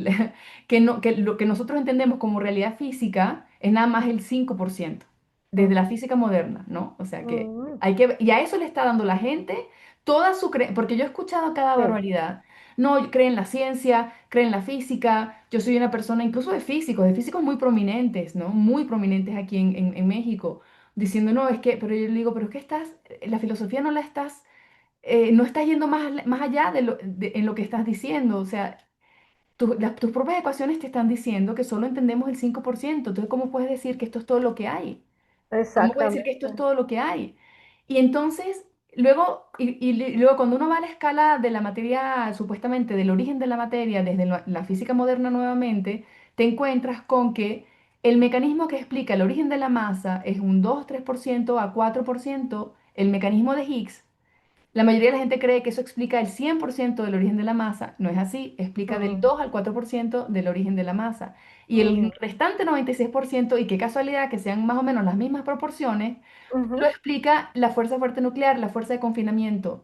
lo que nosotros entendemos como realidad física es nada más el 5% desde la Ujú. física moderna, ¿no? O sea que Mm, y a eso le está dando la gente toda su porque yo he escuchado cada sí, barbaridad. No, creen en la ciencia, creen en la física. Yo soy una persona incluso de físicos muy prominentes, ¿no? Muy prominentes aquí en México, diciendo, no, es que, pero yo le digo, pero es que la filosofía no la estás no estás yendo más allá en lo que estás diciendo. O sea, tus propias ecuaciones te están diciendo que solo entendemos el 5%. Entonces, ¿cómo puedes decir que esto es todo lo que hay? ¿Cómo puedes decir que esto es exactamente. todo lo que hay? Y entonces, luego cuando uno va a la escala de la materia, supuestamente del origen de la materia, desde la física moderna nuevamente, te encuentras con que el mecanismo que explica el origen de la masa es un 2-3% a 4%, el mecanismo de Higgs. La mayoría de la gente cree que eso explica el 100% del origen de la masa. No es así, explica del Mm, 2 al 4% del origen de la masa. Y el ujú, restante 96%, y qué casualidad que sean más o menos las mismas proporciones, lo ujú, explica la fuerza fuerte nuclear, la fuerza de confinamiento,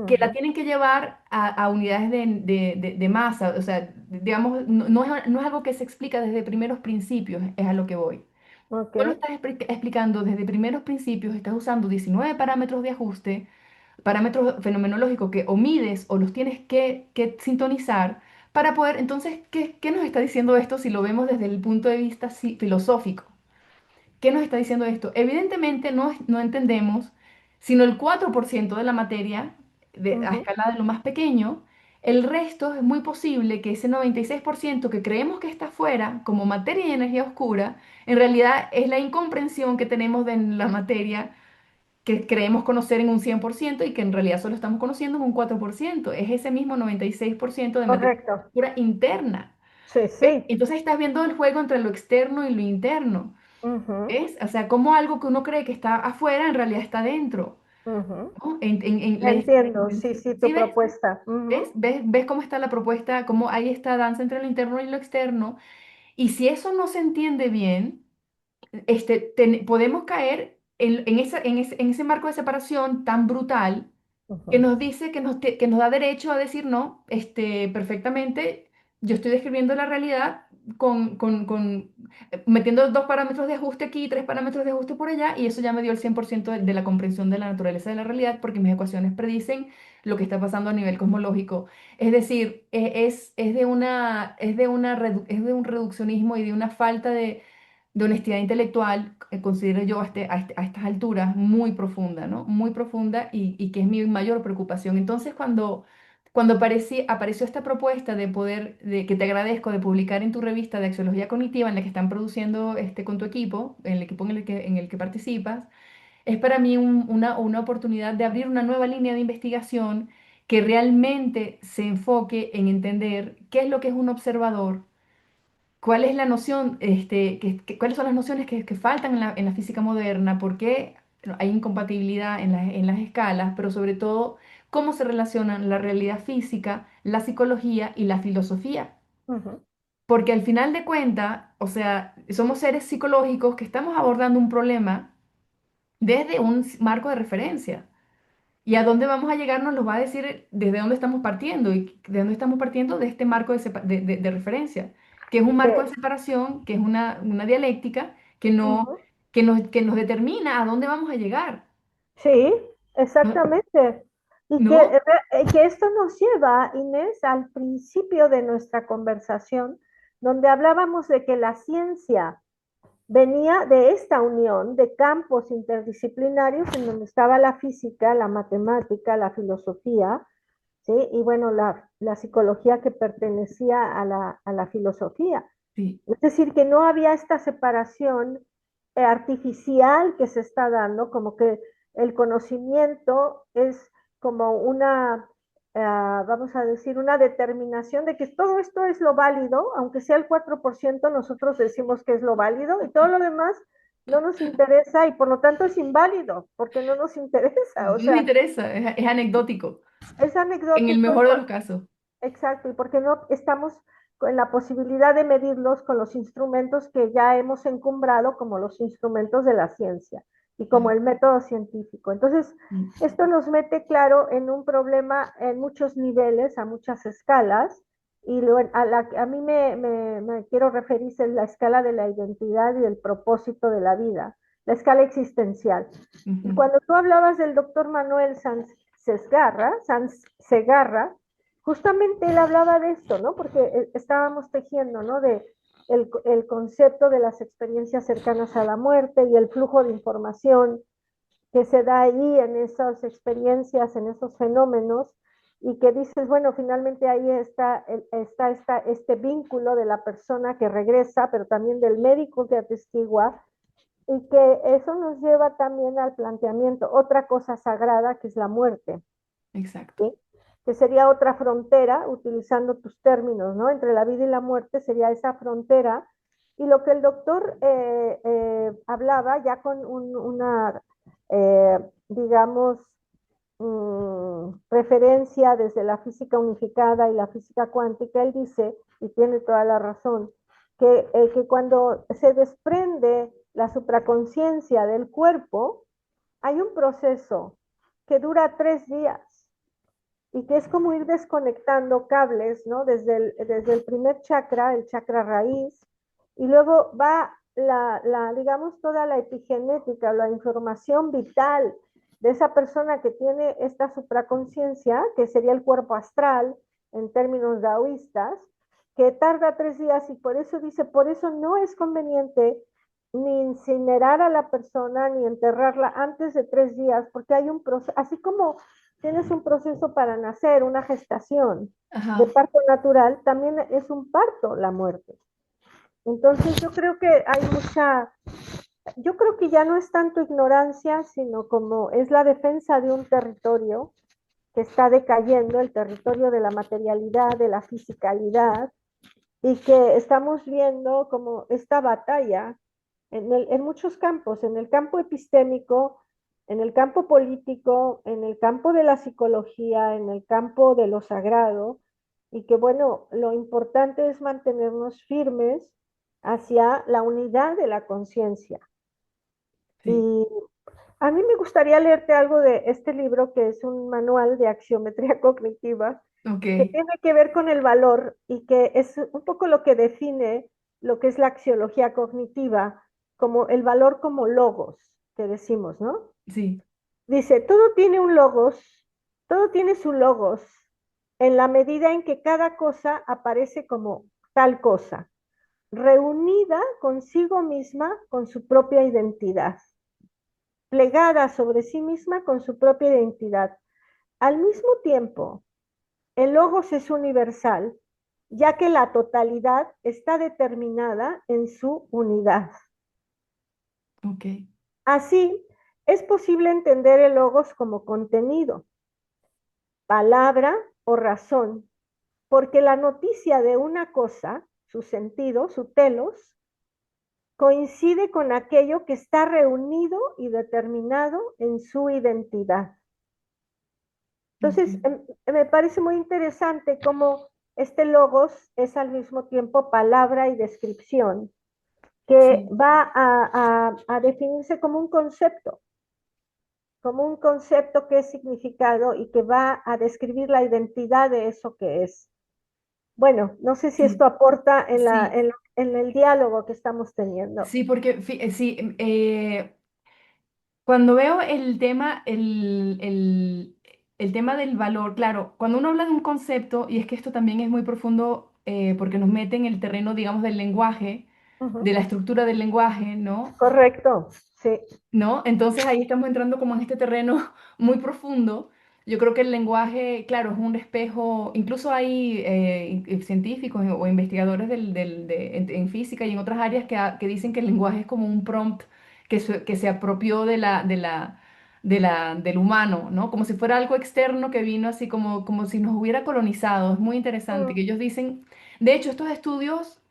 que la ujú. tienen que llevar a unidades de masa. O sea, digamos, no es algo que se explica desde primeros principios, es a lo que voy. Ok, Tú lo estás explicando desde primeros principios, estás usando 19 parámetros de ajuste, parámetros fenomenológicos que o mides o los tienes que sintonizar para poder, entonces, ¿qué nos está diciendo esto si lo vemos desde el punto de vista filosófico? ¿Qué nos está diciendo esto? Evidentemente no entendemos sino el 4% de la materia a ujú, escala de lo más pequeño. El resto es muy posible que ese 96% que creemos que está fuera como materia y energía oscura, en realidad es la incomprensión que tenemos de la materia que creemos conocer en un 100% y que en realidad solo estamos conociendo en un 4%. Es ese mismo 96% de materia correcto. oscura interna. Sí, ¿Ves? sí. Entonces estás viendo el juego entre lo externo y lo interno. Ujú, ¿Ves? O sea, como algo que uno cree que está afuera en realidad está dentro. ujú. ¿No? Entiendo, sí, sí, ¿Sí tu ves? propuesta. ¿Ves? Ujú, ¿Ves cómo está la propuesta? Cómo hay esta danza entre lo interno y lo externo. Y si eso no se entiende bien, podemos caer en ese marco de separación tan brutal que ujú. nos dice, que nos da derecho a decir, no, perfectamente, yo estoy describiendo la realidad metiendo dos parámetros de ajuste aquí y tres parámetros de ajuste por allá, y eso ya me dio el 100% de la comprensión de la naturaleza de la realidad, porque mis ecuaciones predicen lo que está pasando a nivel cosmológico. Es decir, es de un reduccionismo y de una falta de honestidad intelectual, considero yo a estas alturas muy profunda, ¿no? Muy profunda y que es mi mayor preocupación. Entonces, cuando apareció esta propuesta que te agradezco, de publicar en tu revista de Axiología Cognitiva, en la que están produciendo con tu equipo, en el equipo en el que participas, es para mí una oportunidad de abrir una nueva línea de investigación que realmente se enfoque en entender qué es lo que es un observador. ¿Cuál es la noción, cuáles son las nociones que faltan en la física moderna? ¿Por qué hay incompatibilidad en las escalas? Pero sobre todo, ¿cómo se relacionan la realidad física, la psicología y la filosofía? Ujú. Porque al final de cuentas, o sea, somos seres psicológicos que estamos abordando un problema desde un marco de referencia. Y a dónde vamos a llegar nos lo va a decir desde dónde estamos partiendo. Y de dónde estamos partiendo de este marco de referencia, que es un marco de De- separación, que es una dialéctica que, no, ujú. que nos determina a dónde vamos a llegar. Sí, ¿no? exactamente. Y ¿No? que esto nos lleva, Inés, al principio de nuestra conversación, donde hablábamos de que la ciencia venía de esta unión de campos interdisciplinarios en donde estaba la física, la matemática, la filosofía, ¿sí? Y bueno, la psicología que pertenecía a la filosofía. Sí, Es decir, que no había esta separación artificial que se está dando, como que el conocimiento es como una, vamos a decir, una determinación de que todo esto es lo válido, aunque sea el 4%, nosotros decimos que es lo válido y todo lo demás no nos interesa y por lo tanto es inválido, porque no nos interesa, o no me sea, interesa, es anecdótico, es en el anecdótico y mejor de los casos. exacto, y porque no estamos con la posibilidad de medirlos con los instrumentos que ya hemos encumbrado como los instrumentos de la ciencia y como Ajá. el método científico. Entonces, Mm. esto nos mete claro en un problema en muchos niveles, a muchas escalas, y a la que a mí me quiero referir es la escala de la identidad y del propósito de la vida, la escala existencial. Y Ujú. cuando tú hablabas del doctor Manuel Sanz Segarra, justamente él hablaba de esto, ¿no? Porque estábamos tejiendo, ¿no? De el concepto de las experiencias cercanas a la muerte y el flujo de información que se da ahí en esas experiencias, en esos fenómenos, y que dices, bueno, finalmente ahí está este vínculo de la persona que regresa, pero también del médico que atestigua, y que eso nos lleva también al planteamiento, otra cosa sagrada que es la muerte, Exacto. ¿sí? Que sería otra frontera, utilizando tus términos, ¿no? Entre la vida y la muerte sería esa frontera. Y lo que el doctor hablaba ya con una, digamos, referencia desde la física unificada y la física cuántica, él dice, y tiene toda la razón, que cuando se desprende la supraconciencia del cuerpo, hay un proceso que dura 3 días y que es como ir desconectando cables, ¿no? Desde el primer chakra, el chakra raíz, y luego va digamos, toda la epigenética, la información vital de esa persona que tiene esta supraconciencia, que sería el cuerpo astral en términos daoístas, que tarda 3 días y por eso dice, por eso no es conveniente ni incinerar a la persona ni enterrarla antes de 3 días, porque hay un proceso, así como tienes un proceso para nacer, una gestación de Ajá. parto natural, también es un parto la muerte. Entonces yo creo que yo creo que ya no es tanto ignorancia, sino como es la defensa de un territorio que está decayendo, el territorio de la materialidad, de la fisicalidad, y que estamos viendo como esta batalla en muchos campos, en el campo epistémico, en el campo político, en el campo de la psicología, en el campo de lo sagrado, y que bueno, lo importante es mantenernos firmes hacia la unidad de la conciencia. Sí. Y a mí me gustaría leerte algo de este libro, que es un manual de axiometría cognitiva, Ok. que tiene que ver con el valor y que es un poco lo que define lo que es la axiología cognitiva, como el valor como logos, que decimos, ¿no? Sí. Dice, todo tiene un logos, todo tiene su logos, en la medida en que cada cosa aparece como tal cosa, reunida consigo misma con su propia identidad, plegada sobre sí misma con su propia identidad. Al mismo tiempo, el logos es universal, ya que la totalidad está determinada en su unidad. Ok. Así, es posible entender el logos como contenido, palabra o razón, porque la noticia de una cosa, su sentido, su telos, coincide con aquello que está reunido y determinado en su identidad. Ok. Entonces, me parece muy interesante cómo este logos es al mismo tiempo palabra y descripción, que Sí. va a definirse como un concepto que es significado y que va a describir la identidad de eso que es. Bueno, no sé si esto Sí. aporta Sí. en el diálogo que estamos teniendo. Sí, porque sí, Cuando veo el tema del valor, claro, cuando uno habla de un concepto, y es que esto también es muy profundo porque nos mete en el terreno, digamos, del lenguaje, de Ujú. la estructura del lenguaje, ¿no? Correcto, sí. ¿No? Entonces ahí estamos entrando como en este terreno muy profundo. Yo creo que el lenguaje, claro, es un espejo, incluso hay científicos o investigadores en física y en otras áreas que dicen que el lenguaje es como un prompt que se apropió del humano, ¿no? Como si fuera algo externo que vino así como si nos hubiera colonizado. Es muy interesante, Mm, que ellos dicen, de hecho, estos estudios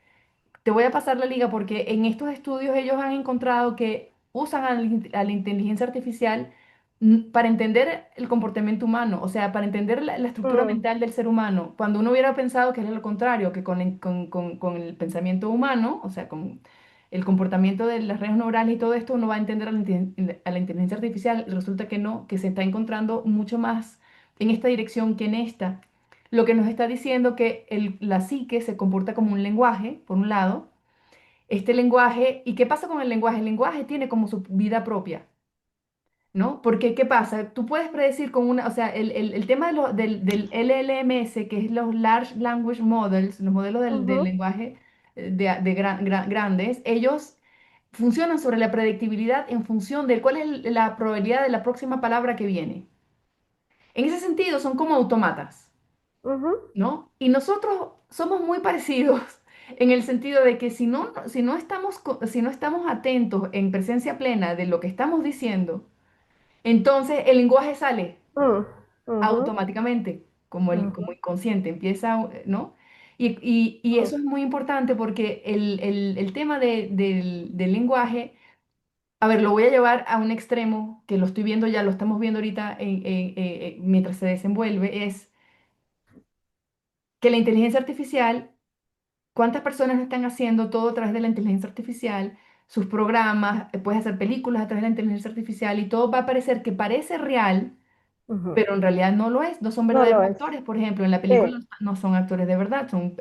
te voy a pasar la liga porque en estos estudios ellos han encontrado que usan a la inteligencia artificial para entender el comportamiento humano, o sea, para entender la estructura mm, mental del ser humano, cuando uno hubiera pensado que era lo contrario, que con el pensamiento humano, o sea, con el comportamiento de las redes neurales y todo esto, uno va a entender a la inteligencia artificial, resulta que no, que se está encontrando mucho más en esta dirección que en esta. Lo que nos está diciendo que la psique se comporta como un lenguaje, por un lado. Este lenguaje, ¿y qué pasa con el lenguaje? El lenguaje tiene como su vida propia, ¿no? Porque, ¿qué pasa? Tú puedes predecir con una, o sea, el tema del LLMS, que es los Large Language Models, los modelos del ujú, lenguaje grandes, ellos funcionan sobre la predictibilidad en función de cuál es la probabilidad de la próxima palabra que viene. En ese sentido, son como automatas. ujú, ¿No? Y nosotros somos muy parecidos en el sentido de que si no estamos atentos en presencia plena de lo que estamos diciendo, entonces el lenguaje sale mm, ujú, automáticamente, como ujú, inconsciente, empieza, ¿no? Y mm, eso es muy importante porque el tema del lenguaje, a ver, lo voy a llevar a un extremo que lo estoy viendo ya, lo estamos viendo ahorita mientras se desenvuelve, es que la inteligencia artificial. ¿Cuántas personas no están haciendo todo a través de la inteligencia artificial? Sus programas, puedes hacer películas a través de la inteligencia artificial y todo va a parecer que parece real, ujú. pero en realidad no lo es, no son No verdaderos lo es. actores, por ejemplo, en la Sí. película no son actores de verdad, son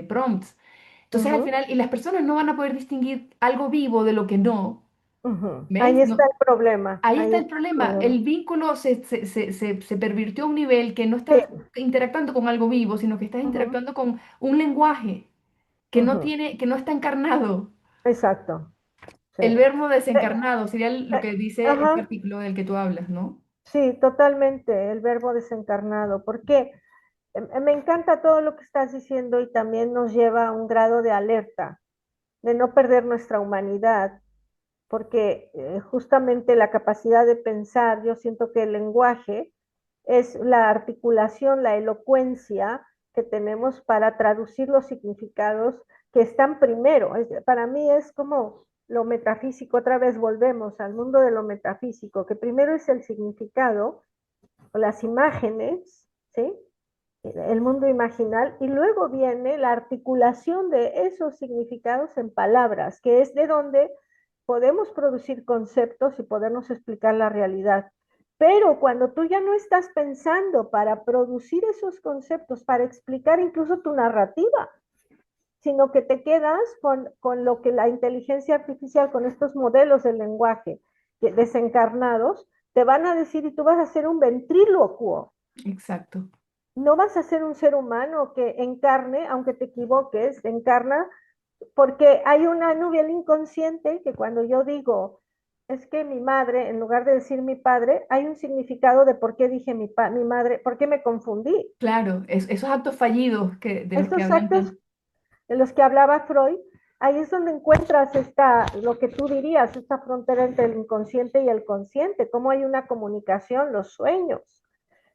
prompts. Entonces al Ujú, final, y las personas no van a poder distinguir algo vivo de lo que no, ujú. Ahí ¿ves? está No, el problema. ahí Ahí está el está el problema, problema. el vínculo se pervirtió a un nivel que no Sí. estás interactuando con algo vivo, sino que estás Ujú, interactuando con un lenguaje ujú. que no está encarnado. Exacto. Sí. El verbo desencarnado sería lo que dice este Ajá. artículo del que tú hablas, ¿no? Sí, totalmente. El verbo desencarnado. Porque me encanta todo lo que estás diciendo y también nos lleva a un grado de alerta, de no perder nuestra humanidad, porque justamente la capacidad de pensar, yo siento que el lenguaje es la articulación, la elocuencia que tenemos para traducir los significados que están primero. Para mí es como lo metafísico, otra vez volvemos al mundo de lo metafísico, que primero es el significado o las imágenes, ¿sí? El mundo imaginal, y luego viene la articulación de esos significados en palabras, que es de donde podemos producir conceptos y podernos explicar la realidad. Pero cuando tú ya no estás pensando para producir esos conceptos, para explicar incluso tu narrativa, sino que te quedas con lo que la inteligencia artificial, con estos modelos del lenguaje desencarnados, te van a decir y tú vas a ser un ventrílocuo, Exacto. no vas a ser un ser humano que encarne, aunque te equivoques, encarna, porque hay una nube inconsciente que cuando yo digo, es que mi madre, en lugar de decir mi padre, hay un significado de por qué dije mi madre, por qué me confundí. Claro, esos actos fallidos de los que Estos hablan actos de los que hablaba Freud, ahí es donde encuentras lo que tú dirías, esta frontera entre el inconsciente y el consciente, cómo hay una comunicación, los sueños.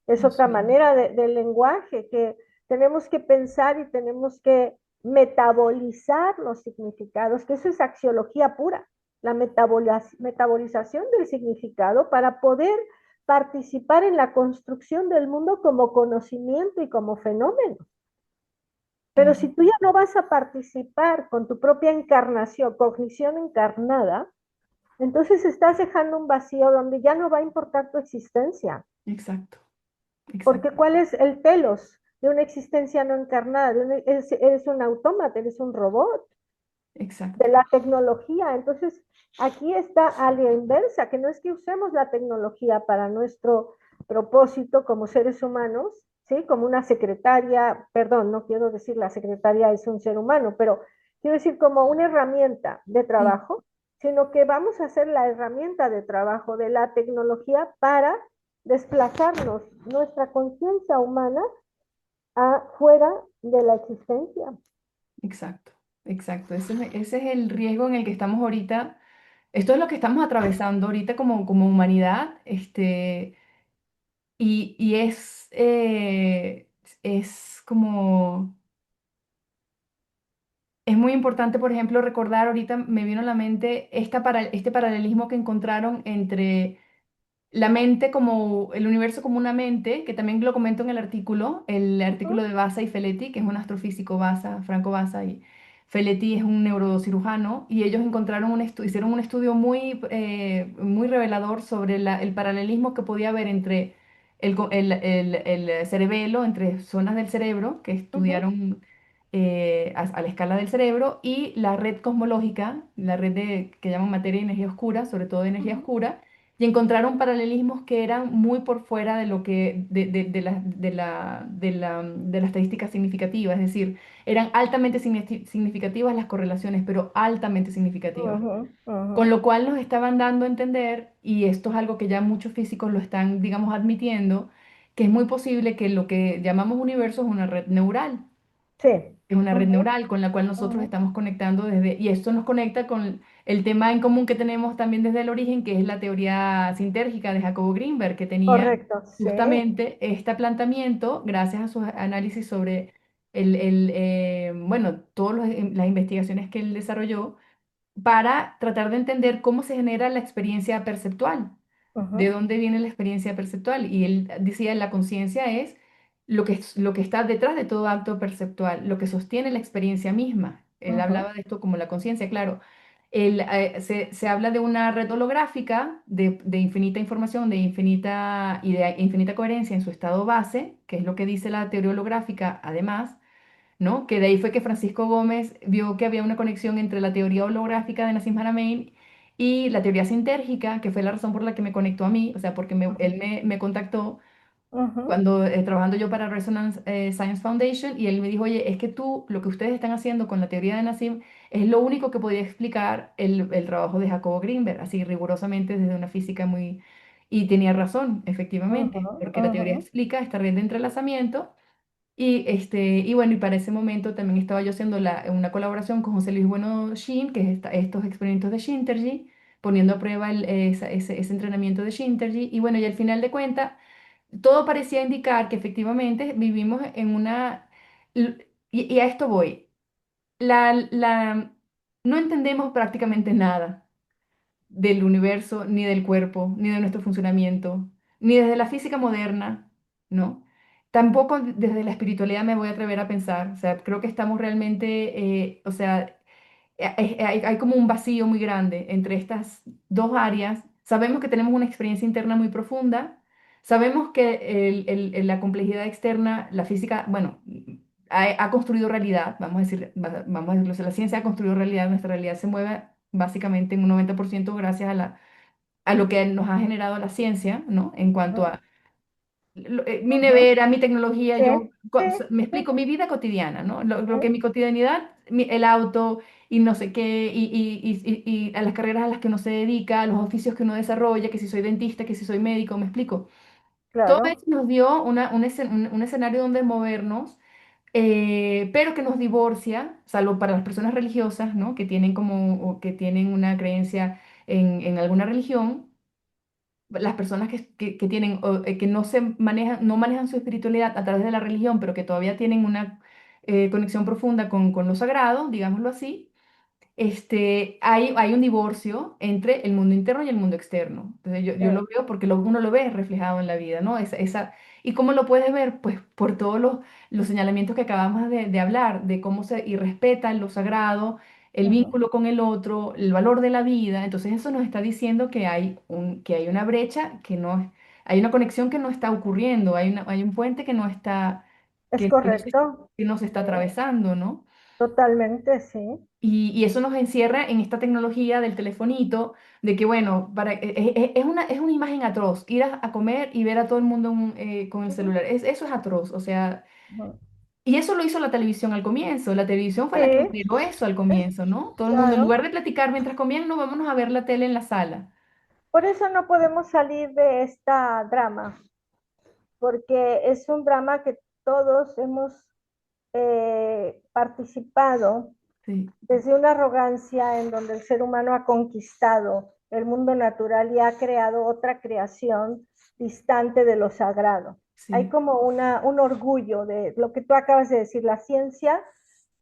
Es los otra sueños. manera del lenguaje, que tenemos que pensar y tenemos que metabolizar los significados, que eso es axiología pura, la metabolización del significado para poder participar en la construcción del mundo como conocimiento y como fenómeno. Pero Claro, si tú ya no vas a participar con tu propia encarnación, cognición encarnada, entonces estás dejando un vacío donde ya no va a importar tu existencia. exacto, Porque exacto. ¿cuál es el telos de una existencia no encarnada? Eres un autómata, eres un robot. exacto, de la tecnología. Entonces, aquí está a la inversa, que no es que usemos la tecnología para nuestro propósito como seres humanos, ¿sí? Como una secretaria, perdón, no quiero decir la secretaria es un ser humano, pero quiero decir como una herramienta de sí, trabajo, sino que vamos a hacer la herramienta de trabajo de la tecnología para desplazarnos nuestra conciencia humana afuera de la existencia. exacto, exacto. Ese es el riesgo en el que estamos ahorita. Esto es lo que estamos atravesando ahorita como humanidad, y es como, es muy importante, por ejemplo, recordar, ahorita me vino a la mente este paralelismo que encontraron entre la mente como el universo como una mente, que también lo comento en el artículo de Bassa y Feletti, que es un astrofísico Bassa, Franco Bassa, y Feletti es un neurocirujano, y ellos encontraron hicieron un estudio muy revelador sobre el paralelismo que podía haber entre el cerebelo, entre zonas del cerebro que Uh -huh, estudiaron a la escala del cerebro, y la red cosmológica, la red que llaman materia y energía oscura, sobre todo de uh energía -huh, oscura, y encontraron paralelismos que eran muy por fuera de lo que de la estadística significativa, es decir, eran altamente significativas las correlaciones, pero altamente significativas. uh Con -huh, lo cual nos estaban dando a entender, y esto es algo que ya muchos físicos lo están, digamos, admitiendo, que es muy posible que lo que llamamos universo es una red neural. sí. Es una red Uh neural con la cual nosotros -huh, estamos conectando y esto nos conecta con el tema en común que tenemos también desde el origen, que es la teoría sintérgica de Jacobo Grinberg, que tenía correcto, sí. justamente este planteamiento, gracias a sus análisis sobre bueno, todas las investigaciones que él desarrolló para tratar de entender cómo se genera la experiencia perceptual, de Ujú, dónde viene la experiencia perceptual. Y él decía, la conciencia es lo que está detrás de todo acto perceptual, lo que sostiene la experiencia misma. Él ujú, hablaba de esto como la conciencia, claro. Se habla de una red holográfica de infinita información, de infinita coherencia en su estado base, que es lo que dice la teoría holográfica, además, ¿no? Que de ahí fue que Francisco Gómez vio que había una conexión entre la teoría holográfica de Nassim Haramein y la teoría sintérgica, que fue la razón por la que me conectó a mí, o sea, porque ujú, él me contactó ujú, cuando trabajando yo para Resonance Science Foundation, y él me dijo, oye, es que lo que ustedes están haciendo con la teoría de Nassim es lo único que podía explicar el trabajo de Jacobo Grinberg, así rigurosamente desde una física muy... Y tenía razón, ujú, efectivamente, porque la teoría ujú, explica esta red de entrelazamiento y bueno, y para ese momento también estaba yo haciendo una colaboración con José Luis Bueno Shin, que es estos experimentos de Shintergy, poniendo a prueba ese entrenamiento de Shintergy. Y bueno, y al final de cuentas, todo parecía indicar que efectivamente vivimos en y a esto voy. No entendemos prácticamente nada del universo, ni del cuerpo, ni de nuestro funcionamiento, ni desde la física moderna, ¿no? Tampoco desde la espiritualidad me voy a atrever a pensar. O sea, creo que estamos realmente, o sea, hay como un vacío muy grande entre estas dos áreas. Sabemos que tenemos una experiencia interna muy profunda. Sabemos que la complejidad externa, la física, bueno, ha construido realidad, vamos a decirlo, o sea, la ciencia ha construido realidad, nuestra realidad se mueve básicamente en un 90% gracias a lo que nos ha generado la ciencia, ¿no? En cuanto ujú, a mi ujú. nevera, mi tecnología, Sí, sí, me sí, explico mi vida cotidiana, ¿no? Lo que sí, mi cotidianidad, el auto y no sé qué, y a las carreras a las que uno se dedica, a los oficios que uno desarrolla, que si soy dentista, que si soy médico, me explico. Todo eso claro. nos dio un escenario donde movernos, pero que nos divorcia, salvo para las personas religiosas, ¿no? Que tienen o que tienen una creencia en alguna religión, las personas que tienen, que no manejan su espiritualidad a través de la religión, pero que todavía tienen una conexión profunda con lo sagrado, digámoslo así, hay un divorcio entre el mundo interno y el mundo externo. Entonces yo Sí, lo veo porque uno lo ve reflejado en la vida, ¿no? ¿Y cómo lo puedes ver? Pues por todos los señalamientos que acabamos de hablar, de cómo se irrespeta lo sagrado, el ujú, vínculo con el otro, el valor de la vida. Entonces eso nos está diciendo que hay una brecha, hay una conexión que no está ocurriendo, hay un puente que no está, es que no se, correcto. que no se está Sí, atravesando, ¿no? Totalmente, sí. Y eso nos encierra en esta tecnología del telefonito, de que, bueno, es una imagen atroz, ir a comer y ver a todo el mundo con el Ujú, celular. Eso es atroz, o sea, ujú. y eso lo hizo la televisión al comienzo. La televisión fue Sí, la que generó eso al sí, comienzo, ¿no? Todo el mundo, en claro. lugar de platicar mientras comían, no, vámonos a ver la tele en la sala. Por eso no podemos salir de esta drama, porque es un drama que todos hemos participado Sí, desde una arrogancia en donde el ser humano ha conquistado el mundo natural y ha creado otra creación distante de lo sagrado. Hay sí, como un orgullo de lo que tú acabas de decir, la ciencia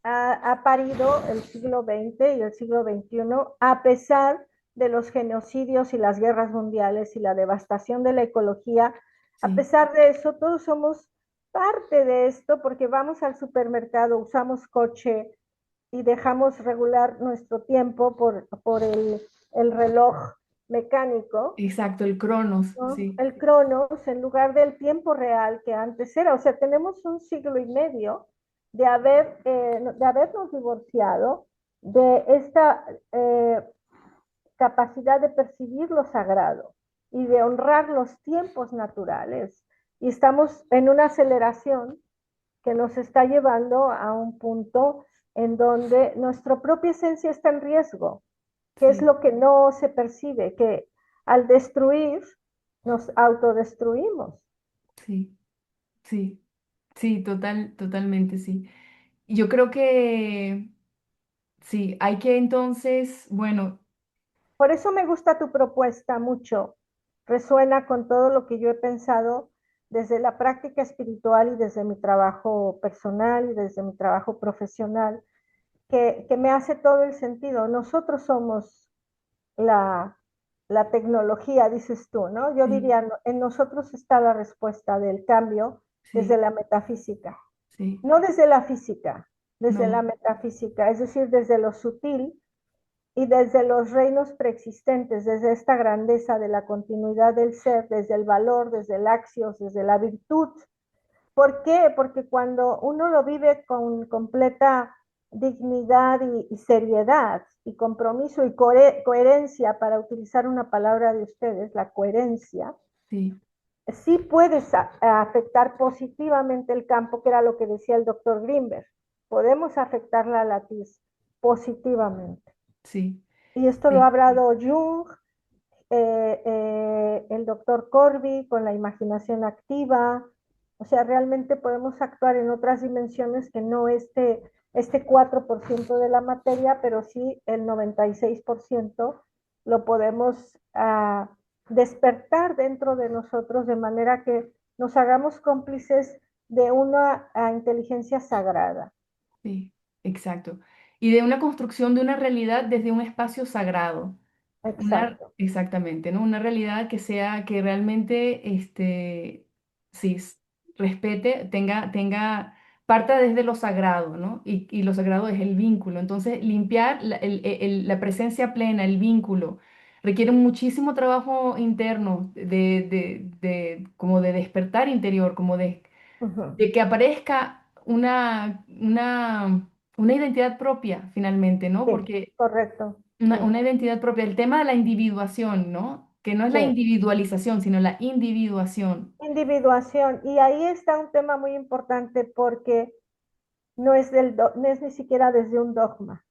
ha parido el siglo XX y el siglo XXI a pesar de los genocidios y las guerras mundiales y la devastación de la ecología. A sí, pesar de eso, todos somos parte de esto porque vamos al supermercado, usamos coche y dejamos regular nuestro tiempo por el reloj mecánico, exacto, el Cronos, ¿no? sí, El cronos, en lugar del tiempo real que antes era. O sea, tenemos un siglo y medio de habernos divorciado de esta capacidad de percibir lo sagrado y de honrar los tiempos naturales. Y estamos en una aceleración que nos está llevando a un punto en donde nuestra propia esencia está en riesgo, que es sí, lo que no se percibe, que al destruir nos autodestruimos. sí, sí, sí, totalmente, sí. Yo creo que sí, hay que entonces, bueno, Por eso me gusta tu propuesta mucho. Resuena con todo lo que yo he pensado desde la práctica espiritual y desde mi trabajo personal y desde mi trabajo profesional, que me hace todo el sentido. Nosotros somos la, la tecnología, dices tú, ¿no? Yo sí, diría, en nosotros está la respuesta del cambio desde sí, la metafísica, sí, no desde la física, desde la no, metafísica, es decir, desde lo sutil y desde los reinos preexistentes, desde esta grandeza de la continuidad del ser, desde el valor, desde el axios, desde la virtud. ¿Por qué? Porque cuando uno lo vive con completa dignidad y seriedad y compromiso y coherencia, para utilizar una palabra de ustedes, la coherencia, sí, sí puedes afectar positivamente el campo, que era lo que decía el doctor Grimberg. Podemos afectar la latiz positivamente. sí, Y esto lo ha sí, hablado Jung, el doctor Corby con la imaginación activa. O sea, realmente podemos actuar en otras dimensiones que no este 4% de la materia, pero sí el 96% lo podemos despertar dentro de nosotros de manera que nos hagamos cómplices de una inteligencia sagrada. sí, exacto. Y de una construcción de una realidad desde un espacio sagrado. Exacto. Exactamente, ¿no? Una realidad que sea, que realmente, sí, respete, parta desde lo sagrado, ¿no? Y lo sagrado es el vínculo. Entonces, limpiar la presencia plena, el vínculo, requiere muchísimo trabajo interno, como de despertar interior, como Ujú. de que aparezca una identidad propia, finalmente, ¿no? Sí, Porque correcto. Sí, una identidad propia. El tema de la individuación, ¿no? Que no es sí. la individualización, sino la individuación. Individuación. Y ahí está un tema muy importante porque no es ni siquiera desde un dogma.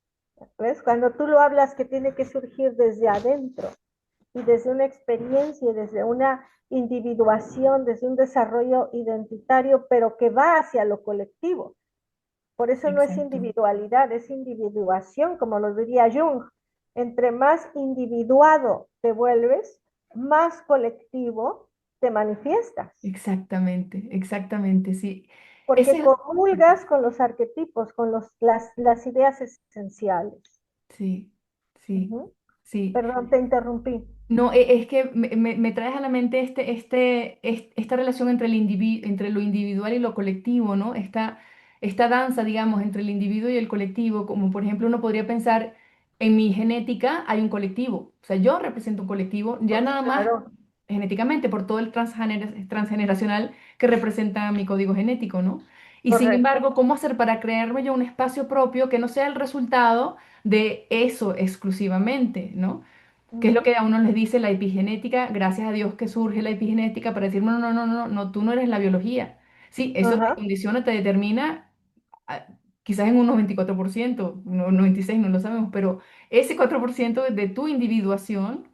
¿Ves? Cuando tú lo hablas que tiene que surgir desde adentro y desde una experiencia y desde una individuación, desde un desarrollo identitario, pero que va hacia lo colectivo. Por eso no es Exacto, individualidad, es individuación, como lo diría Jung. Entre más individuado te vuelves, más colectivo te manifiestas, exactamente, exactamente, sí. porque Ese es, comulgas con los arquetipos, con las ideas esenciales. sí, sí, Ujú. sí. Perdón, te interrumpí. No, es que me traes a la mente esta relación entre entre lo individual y lo colectivo, ¿no? Esta danza, digamos, entre el individuo y el colectivo, como por ejemplo uno podría pensar, en mi genética hay un colectivo, o sea, yo represento un colectivo, ya Pues nada más claro, genéticamente, por todo el transgeneracional que representa mi código genético, ¿no? Y sin correcto. embargo, ¿cómo hacer para crearme yo un espacio propio que no sea el resultado de eso exclusivamente, ¿no? Que es lo Ujú, que a uno les dice la epigenética, gracias a Dios que surge la epigenética para decirme, no, no, no, no, no, tú no eres la biología. Sí, eso te ajá, condiciona, te determina, ah, quizás en un 94%, no, 96%, no lo sabemos, pero ese 4% de tu individuación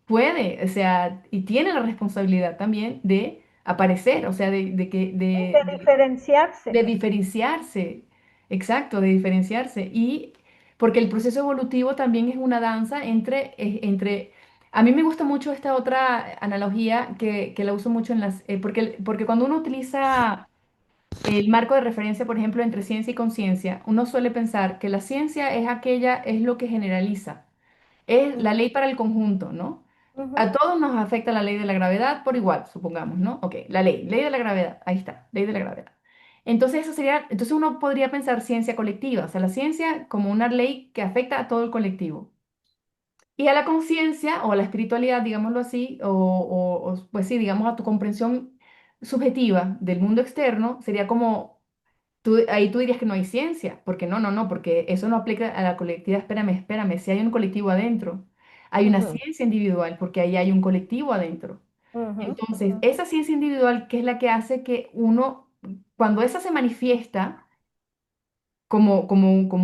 puede, o sea, y tiene la responsabilidad también de aparecer, o sea, de diferenciarse. de diferenciarse, exacto, de diferenciarse. Y porque el proceso evolutivo también es una danza entre. A mí me gusta mucho esta otra analogía que la uso mucho en las. Porque cuando uno utiliza el marco de referencia, por ejemplo, entre ciencia y conciencia, uno suele pensar que la ciencia es aquella, es lo que generaliza, es la Ujú, ley para el conjunto, ¿no? ujú, A todos nos afecta la ley de la gravedad por igual, supongamos, ¿no? Ok, la ley de la gravedad, ahí está, ley de la gravedad. Entonces eso sería, entonces uno podría pensar ciencia colectiva, o sea, la ciencia como una ley que afecta a todo el colectivo. Y a la conciencia o a la espiritualidad, digámoslo así, pues sí, digamos a tu comprensión subjetiva del mundo externo, sería como ahí tú dirías que no hay ciencia, porque no, no, no, porque eso no aplica a la colectividad. Espérame, espérame, si hay un colectivo adentro, hay una ujú, ciencia individual, porque ahí hay un colectivo adentro. ujú, Entonces, esa ciencia individual, ¿qué es la que hace que uno, cuando esa se manifiesta como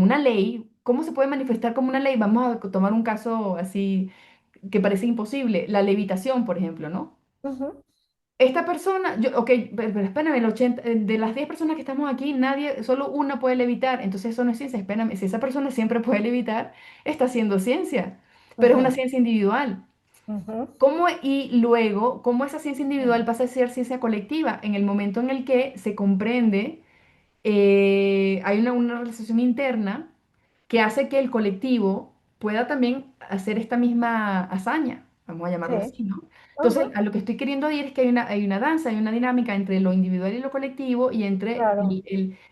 una ley, ¿cómo se puede manifestar como una ley? Vamos a tomar un caso así que parece imposible, la levitación, por ejemplo, ¿no? ujú, Esta persona, ok, pero espérame, de las 10 personas que estamos aquí, nadie, solo una puede levitar, entonces eso no es ciencia, espérame, si esa persona siempre puede levitar, está haciendo ciencia, pero es una ujú, ciencia individual. ujú, Y luego, cómo esa ciencia individual pasa a ser ciencia colectiva? En el momento en el que se comprende, hay una realización interna que hace que el colectivo pueda también hacer esta misma hazaña, vamos a sí, llamarlo así, ¿no? Entonces, ujú, a lo que estoy queriendo ir es que hay una danza, hay una dinámica entre lo individual y lo colectivo y claro,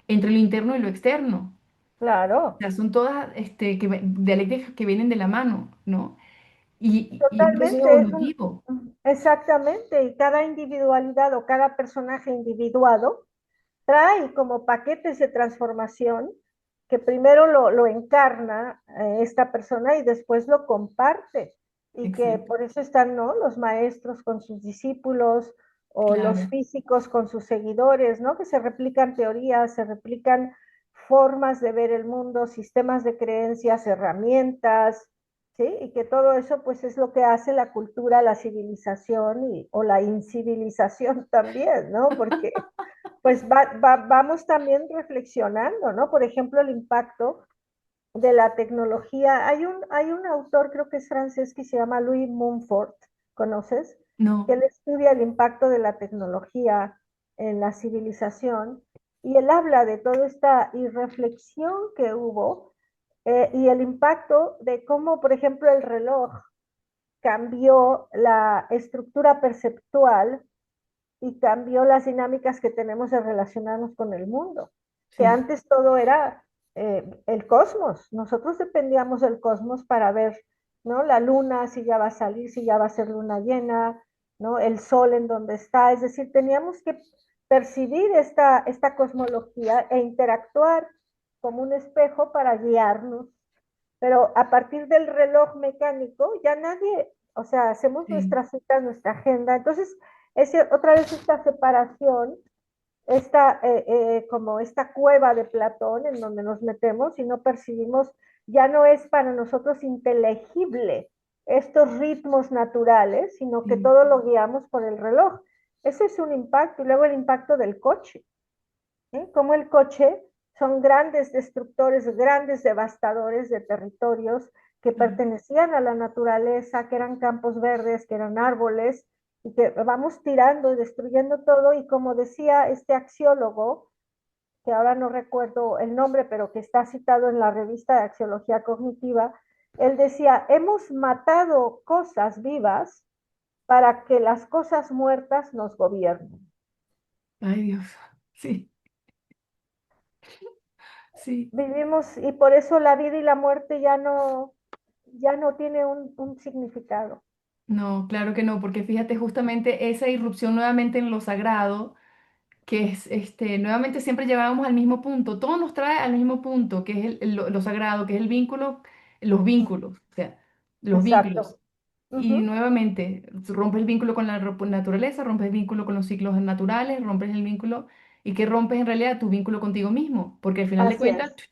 entre lo interno y lo externo. O claro. sea, son todas dialécticas que vienen de la mano, ¿no? Y un proceso Totalmente, evolutivo. exactamente, y cada individualidad o cada personaje individuado trae como paquetes de transformación que primero lo encarna esta persona y después lo comparte. Y que Exacto, por eso están, ¿no? Los maestros con sus discípulos o los claro. físicos con sus seguidores, ¿no? Que se replican teorías, se replican formas de ver el mundo, sistemas de creencias, herramientas, ¿sí? Y que todo eso pues es lo que hace la cultura, la civilización o la incivilización también, ¿no? Porque pues vamos también reflexionando, ¿no? Por ejemplo, el impacto de la tecnología. Hay un autor, creo que es francés, que se llama Louis Mumford, ¿conoces? Que No, él estudia el impacto de la tecnología en la civilización y él habla de toda esta irreflexión que hubo y el impacto de cómo, por ejemplo, el reloj cambió la estructura perceptual y cambió las dinámicas que tenemos de relacionarnos con el mundo. Que sí, antes todo era el cosmos. Nosotros dependíamos del cosmos para ver, ¿no? La luna, si ya va a salir, si ya va a ser luna llena, ¿no? El sol en donde está. Es decir, teníamos que percibir esta cosmología e interactuar como un espejo para guiarnos. Pero a partir del reloj mecánico, ya nadie, o sea, hacemos sí, nuestras citas, nuestra agenda. Entonces, es otra vez esta separación, como esta cueva de Platón en donde nos metemos y no percibimos, ya no es para nosotros inteligible estos ritmos naturales, sino que sí. todo lo guiamos por el reloj. Ese es un impacto. Y luego el impacto del coche, ¿eh? Como el coche son grandes destructores, grandes devastadores de territorios que Claro. pertenecían a la naturaleza, que eran campos verdes, que eran árboles, y que vamos tirando y destruyendo todo. Y como decía este axiólogo, que ahora no recuerdo el nombre, pero que está citado en la revista de Axiología Cognitiva, él decía, hemos matado cosas vivas para que las cosas muertas nos gobiernen. Ay, Dios. Sí, sí. Vivimos y por eso la vida y la muerte ya no tiene un significado. No, claro que no, porque fíjate justamente esa irrupción nuevamente en lo sagrado que es, nuevamente siempre llegábamos al mismo punto, todo nos trae al mismo punto, que es lo sagrado, que es el vínculo, los vínculos, o sea, los vínculos. Exacto. Y Ujú. nuevamente, rompes el vínculo con la naturaleza, rompes el vínculo con los ciclos naturales, rompes el vínculo, ¿y qué rompes en realidad? Tu vínculo contigo mismo, porque al final de Así cuentas, es,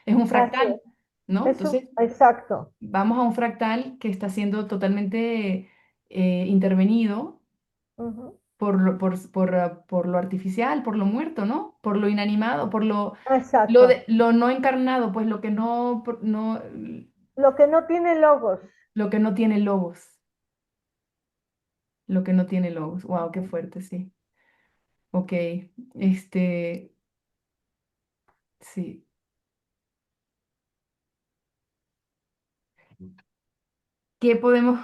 es un así fractal, ¿no? es. Entonces, Exacto. vamos a un fractal que está siendo totalmente intervenido Ujú. por lo artificial, por lo muerto, ¿no? Por lo inanimado, por Exacto. lo no encarnado, pues lo que no, Lo que no tiene logos. lo que no tiene logos, lo que no tiene logos. Wow, qué Ujú. fuerte, sí. Ok, este, sí. ¿Qué podemos,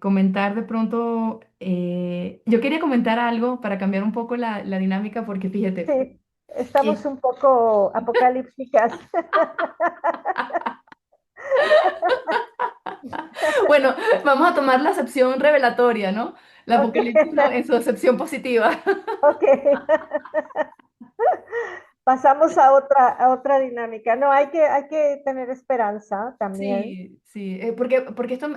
comentar de pronto? Yo quería comentar algo para cambiar un poco la dinámica, porque fíjate, Sí, estamos que un poco apocalípticas. bueno, vamos a tomar la acepción revelatoria, ¿no? La Ok, apocalipsis en su acepción positiva. ok. Pasamos a otra dinámica. No, hay que tener esperanza también. Sí, sí, porque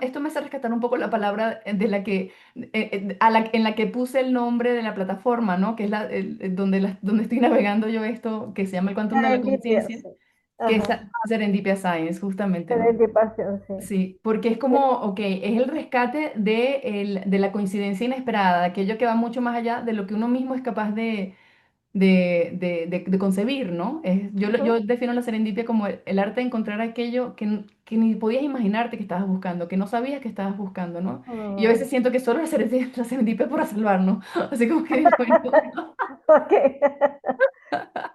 esto me hace rescatar un poco la palabra de la que, en la que puse el nombre de la plataforma, ¿no? Que es donde estoy navegando yo esto, que se llama el Quantum de la Serendipia, Conciencia, sí. que es Ajá. Serendipia Science, justamente, ¿no? Serendipación, sí. Sí, porque es como, ok, es el rescate de la coincidencia inesperada, de aquello que va mucho más allá de lo que uno mismo es capaz de concebir, ¿no? Yo Ujú. defino la serendipia como el arte de encontrar aquello que ni podías imaginarte que estabas buscando, que no sabías que estabas buscando, ¿no? Y yo a Mm. veces siento que solo la serendipia es para salvarnos, así como que digo, bueno, Ok.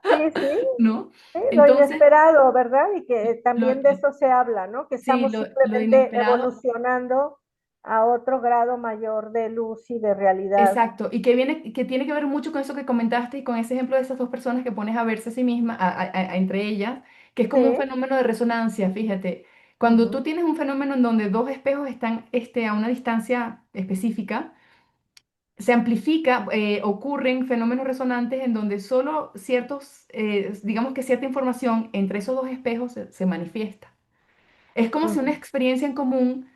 Sí, sí, ¿no? sí, lo Entonces, inesperado, ¿verdad? Y que lo, también de eso se habla, ¿no? Que sí, estamos lo simplemente inesperado. evolucionando a otro grado mayor de luz y de realidad. Exacto, y que tiene que ver mucho con eso que comentaste y con ese ejemplo de esas dos personas que pones a verse a sí mismas, entre ellas, que es como un Sí. fenómeno de resonancia, fíjate. Cuando tú Ujú. tienes un fenómeno en donde dos espejos están a una distancia específica, se amplifica, ocurren fenómenos resonantes en donde solo ciertos, digamos que cierta información entre esos dos espejos se manifiesta. Es como si una Ujú. experiencia en común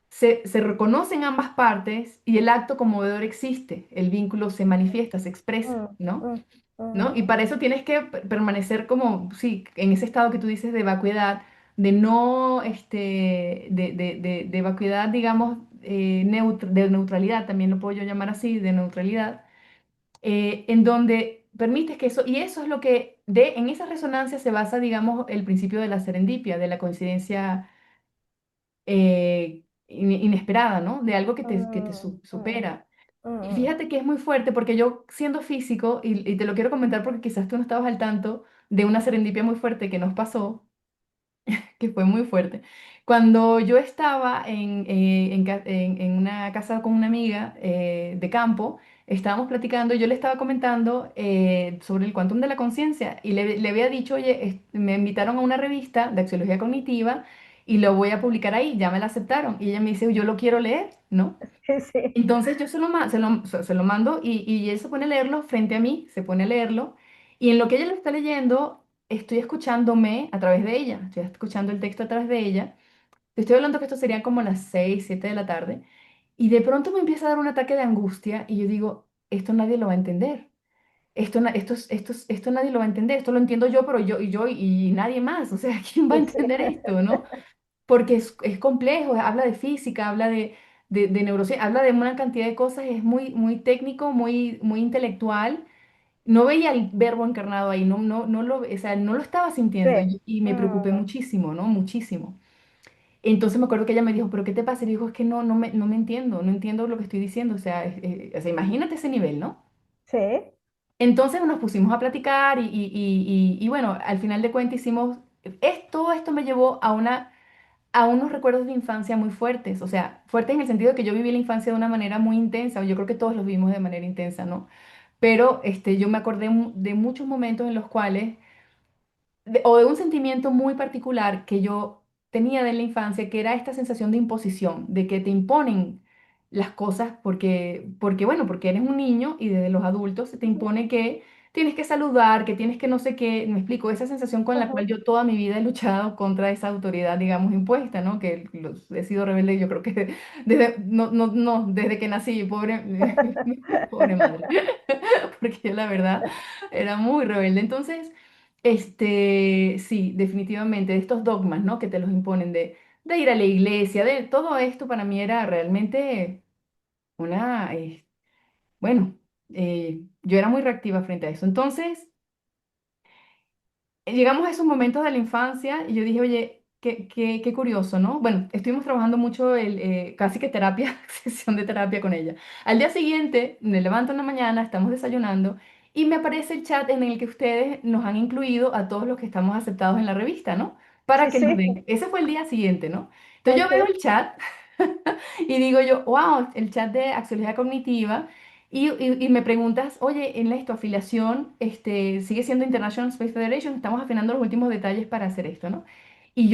se reconoce en ambas partes y el acto conmovedor existe, el vínculo se manifiesta, se expresa, Mm, ¿no? mm, ¿No? Y ujú, para eso tienes que permanecer como, sí, en ese estado que tú dices de vacuidad, de no, de vacuidad, digamos, de neutralidad, también lo puedo yo llamar así, de neutralidad, en donde permites que eso, y eso es lo que, en esa resonancia se basa, digamos, el principio de la serendipia, de la coincidencia inesperada, ¿no? De algo que te mm, mm, supera. Y mm. fíjate que es muy fuerte porque yo siendo físico, y te lo quiero comentar porque quizás tú no estabas al tanto de una serendipia muy fuerte que nos pasó, que fue muy fuerte. Cuando yo estaba en una casa con una amiga de campo, estábamos platicando y yo le estaba comentando sobre el quantum de la conciencia y le había dicho, oye, me invitaron a una revista de axiología cognitiva y lo voy a publicar ahí, ya me la aceptaron. Y ella me dice, yo lo quiero leer, ¿no? Sí, sí. Entonces yo se lo mando y él se pone a leerlo frente a mí, se pone a leerlo y en lo que ella lo está leyendo, estoy escuchándome a través de ella, estoy escuchando el texto a través de ella. Te estoy hablando que esto sería como las 6 7 de la tarde y de pronto me empieza a dar un ataque de angustia y yo digo, esto nadie lo va a entender. Esto nadie lo va a entender, esto lo entiendo yo, pero yo y nadie más, o sea, ¿quién va a Sí, sí. entender esto, no? Porque es complejo, habla de física, habla de neurociencia, habla de una cantidad de cosas, es muy, muy técnico, muy intelectual. No veía el verbo encarnado ahí, o sea, no lo estaba Sí. sintiendo y me preocupé Mm, muchísimo, ¿no? Muchísimo. Entonces me acuerdo que ella me dijo, ¿pero qué te pasa? Y dijo, es que no me entiendo, no entiendo lo que estoy diciendo, o sea, o sea, imagínate ese nivel, ¿no? sí. Entonces nos pusimos a platicar y bueno, al final de cuentas hicimos, todo esto me llevó a unos recuerdos de infancia muy fuertes, o sea, fuertes en el sentido de que yo viví la infancia de una manera muy intensa, o yo creo que todos lo vivimos de manera intensa, ¿no? Pero yo me acordé de muchos momentos en los cuales, o de un sentimiento muy particular que yo tenía de la infancia, que era esta sensación de imposición, de que te imponen. las cosas bueno, porque eres un niño y desde los adultos se te impone que tienes que saludar, que tienes que no sé qué, me explico, esa sensación con la cual Ujú. yo toda mi vida he luchado contra esa autoridad, digamos, impuesta, ¿no? He sido rebelde, yo creo que desde que nací, pobre, pobre madre, porque yo la verdad era muy rebelde. Entonces, sí, definitivamente, de estos dogmas, ¿no? Que te los imponen de ir a la iglesia, de todo esto para mí era realmente una, bueno, yo era muy reactiva frente a eso. Entonces, llegamos a esos momentos de la infancia y yo dije, oye, qué curioso, ¿no? Bueno, estuvimos trabajando mucho, casi que terapia, sesión de terapia con ella. Al día siguiente, me levanto en la mañana, estamos desayunando y me aparece el chat en el que ustedes nos han incluido a todos los que estamos aceptados en la revista, ¿no? Para Sí, que nos sí, den. Ese fue el día siguiente, ¿no? Entonces yo ok. veo el chat y digo yo, wow, el chat de axiología cognitiva. Y me preguntas, oye, en tu afiliación, sigue siendo International Space Federation, estamos afinando los últimos detalles para hacer esto, ¿no? Y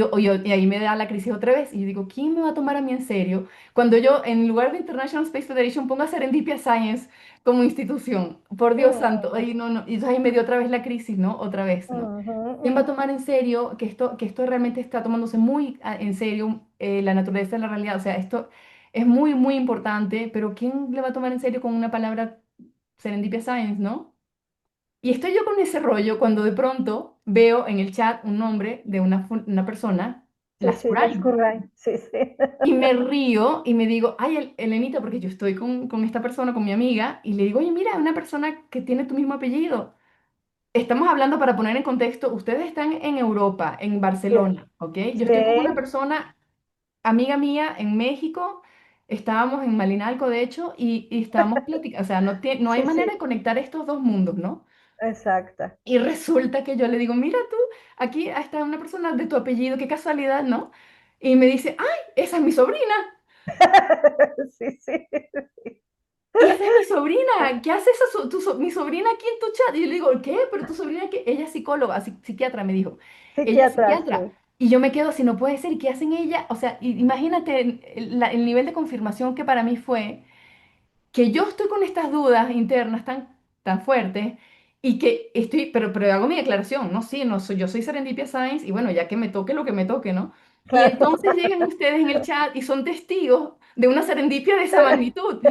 ahí me da la crisis otra vez y yo digo, ¿quién me va a tomar a mí en serio cuando yo en lugar de International Space Federation ponga Serendipia Science como institución? Por Dios santo, Ujú, ahí no, no. Y entonces ahí me dio otra vez la crisis, ¿no? Otra vez, ¿no? ujú, ¿Quién va a ujú. tomar en serio que esto realmente está tomándose muy en serio la naturaleza de la realidad? O sea, esto es muy, muy importante, pero ¿quién le va a tomar en serio con una palabra Serendipia Science, ¿no? Y estoy yo con ese rollo cuando de pronto veo en el chat un nombre de una persona, Sí, Las sí, las Curain. Curray, sí, sí. Y me río y me digo, ay, Elenita, porque yo estoy con esta persona, con mi amiga, y le digo, oye, mira, una persona que tiene tu mismo apellido. Estamos hablando para poner en contexto, ustedes están en Europa, en Sí, Barcelona, ¿ok? Yo estoy con una sí, persona, amiga mía, en México, estábamos en Malinalco, de hecho, y estábamos platicando, o sea, no hay sí, manera sí, de conectar estos dos mundos, ¿no? exacta. Y resulta que yo le digo, mira tú, aquí está una persona de tu apellido, qué casualidad, ¿no? Y me dice, ay, esa es mi sobrina. Sí, sí. Y esa es mi sobrina, ¿qué hace mi sobrina aquí en tu chat? Y yo le digo, ¿qué? Pero tu sobrina, que ella es psicóloga, psiquiatra, me dijo. Ella es Psiquiatra, psiquiatra. sí. Y yo me quedo así, no puede ser, ¿qué hacen ella? O sea, imagínate el nivel de confirmación que para mí fue que yo estoy con estas dudas internas tan fuertes y que estoy, pero hago mi declaración, ¿no? Sí, no soy, yo soy Serendipia Science y bueno, ya que me toque lo que me toque, ¿no? Y Claro. entonces llegan ustedes en el chat y son testigos de una serendipia de esa magnitud,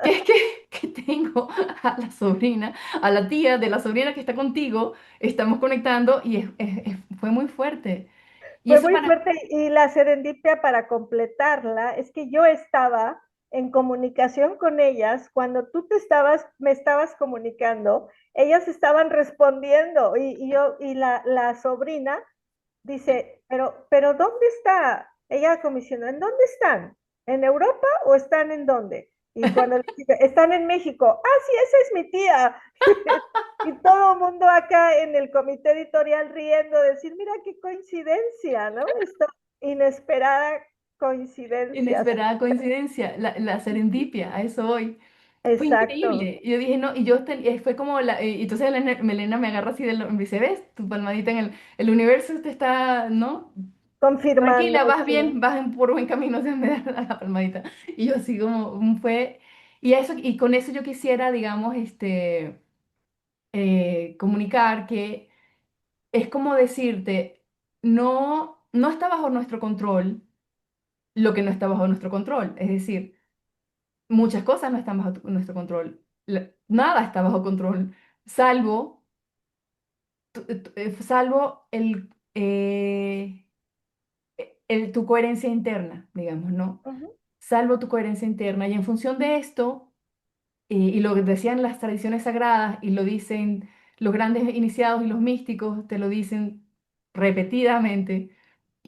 que es que tengo a la sobrina, a la tía de la sobrina que está contigo, estamos conectando y fue muy fuerte. Y Fue eso muy para... fuerte y la serendipia para completarla es que yo estaba en comunicación con ellas cuando me estabas comunicando, ellas estaban respondiendo y la sobrina dice, pero ¿dónde está? Ella comisionó, ¿en dónde están? ¿En Europa o están en dónde? Y cuando le dije, están en México, ah, sí, esa es mi tía. Y todo el mundo acá en el comité editorial riendo, decir, mira qué coincidencia, ¿no? Esta inesperada coincidencia. Inesperada coincidencia, la serendipia, a eso voy. Fue Exacto, increíble. Y yo dije, no, fue como y entonces Melena me agarra así me dice, ¿ves? Tu palmadita en el universo te está, ¿no? Tranquila, confirmando, vas sí. bien, por buen camino, o sea, me da la palmadita. Y yo así como fue, y con eso yo quisiera, digamos, comunicar que es como decirte, no está bajo nuestro control lo que no está bajo nuestro control. Es decir, muchas cosas no están bajo nuestro control. Nada está bajo control, salvo, salvo tu coherencia interna, digamos, ¿no? Ujú, Salvo tu coherencia interna. Y en función de esto, y lo que decían las tradiciones sagradas, y lo dicen los grandes iniciados y los místicos, te lo dicen repetidamente,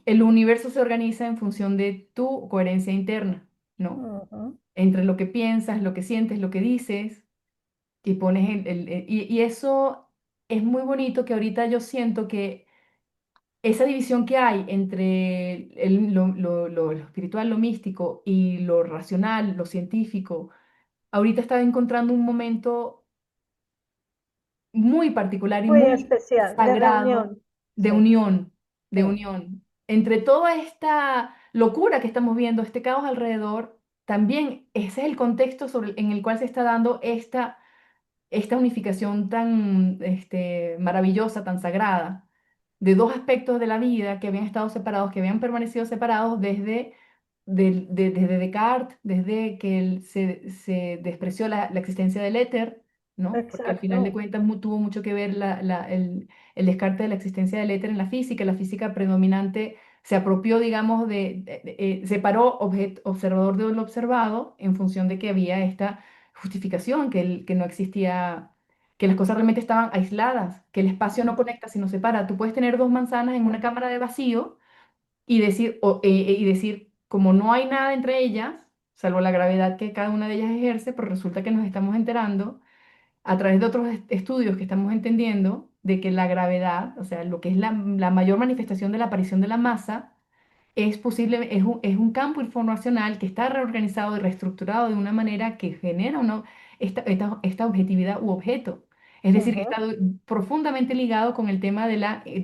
el universo se organiza en función de tu coherencia interna, ¿no? ujú. Entre lo que piensas, lo que sientes, lo que dices, y pones y eso es muy bonito que ahorita yo siento que esa división que hay entre lo espiritual, lo místico y lo racional, lo científico, ahorita está encontrando un momento muy particular y Muy muy especial, de sagrado reunión. de Sí, unión, de sí. unión. Entre toda esta locura que estamos viendo, este caos alrededor, también ese es el contexto en el cual se está dando esta unificación tan maravillosa, tan sagrada, de dos aspectos de la vida que habían estado separados, que habían permanecido separados desde Descartes, desde que se despreció la existencia del éter, ¿no? Porque al final de Exacto. cuentas tuvo mucho que ver el descarte de la existencia del éter en la física predominante se apropió, digamos, separó observador de lo observado en función de que había esta justificación, que no existía, que las cosas realmente estaban aisladas, que el espacio no Ujú, conecta, sino separa. Tú puedes tener dos manzanas en una cámara de vacío y decir, como no hay nada entre ellas, salvo la gravedad que cada una de ellas ejerce, pero resulta que nos estamos enterando a través de otros estudios que estamos entendiendo de que la gravedad, o sea, lo que es la mayor manifestación de la aparición de la masa, es posible, es un campo informacional que está reorganizado y reestructurado de una manera que genera esta objetividad u objeto. Es decir, que ujú. está profundamente ligado con el tema de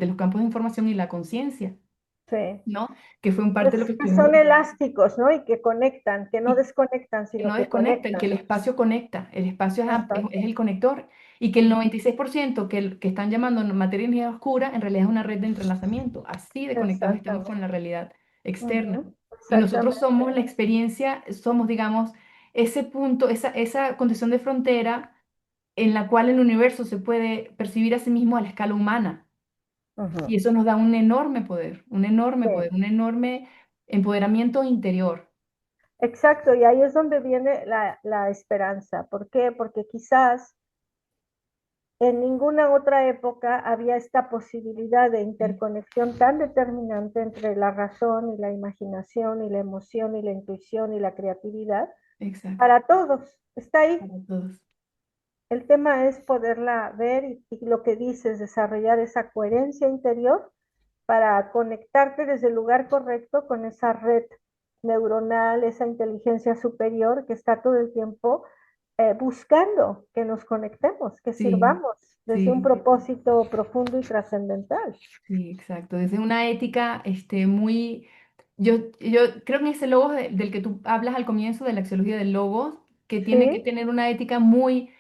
los campos de información y la conciencia, Sí. ¿no? Que fue en parte lo que Que estuvimos son elásticos, ¿no? Y que conectan, que no y desconectan, que sino no que desconecta, y que conectan. el espacio conecta, el espacio es Exacto. el conector, y que el 96% que están llamando materia y energía oscura en realidad es una red de entrelazamiento. Así de conectados estamos con Exactamente. la realidad externa. Ujú, Y nosotros exactamente. somos la experiencia, somos, digamos, ese punto, esa condición de frontera en la cual el universo se puede percibir a sí mismo a la escala humana. Y Ujú, eso nos da un enorme poder, un enorme sí. poder, un enorme empoderamiento interior. Exacto, y ahí es donde viene la esperanza. ¿Por qué? Porque quizás en ninguna otra época había esta posibilidad de Sí, interconexión tan determinante entre la razón y la imaginación y la emoción y la intuición y la creatividad exacto, para todos. Está ahí. para todos. El tema es poderla ver y lo que dices, desarrollar esa coherencia interior para conectarte desde el lugar correcto con esa red neuronal, esa inteligencia superior que está todo el tiempo buscando que nos conectemos, que Sí, sirvamos desde un sí, propósito profundo y trascendental. sí, exacto. Desde una ética muy... Yo creo que ese logo del que tú hablas al comienzo de la axiología del logos, que tiene que Sí, tener una ética muy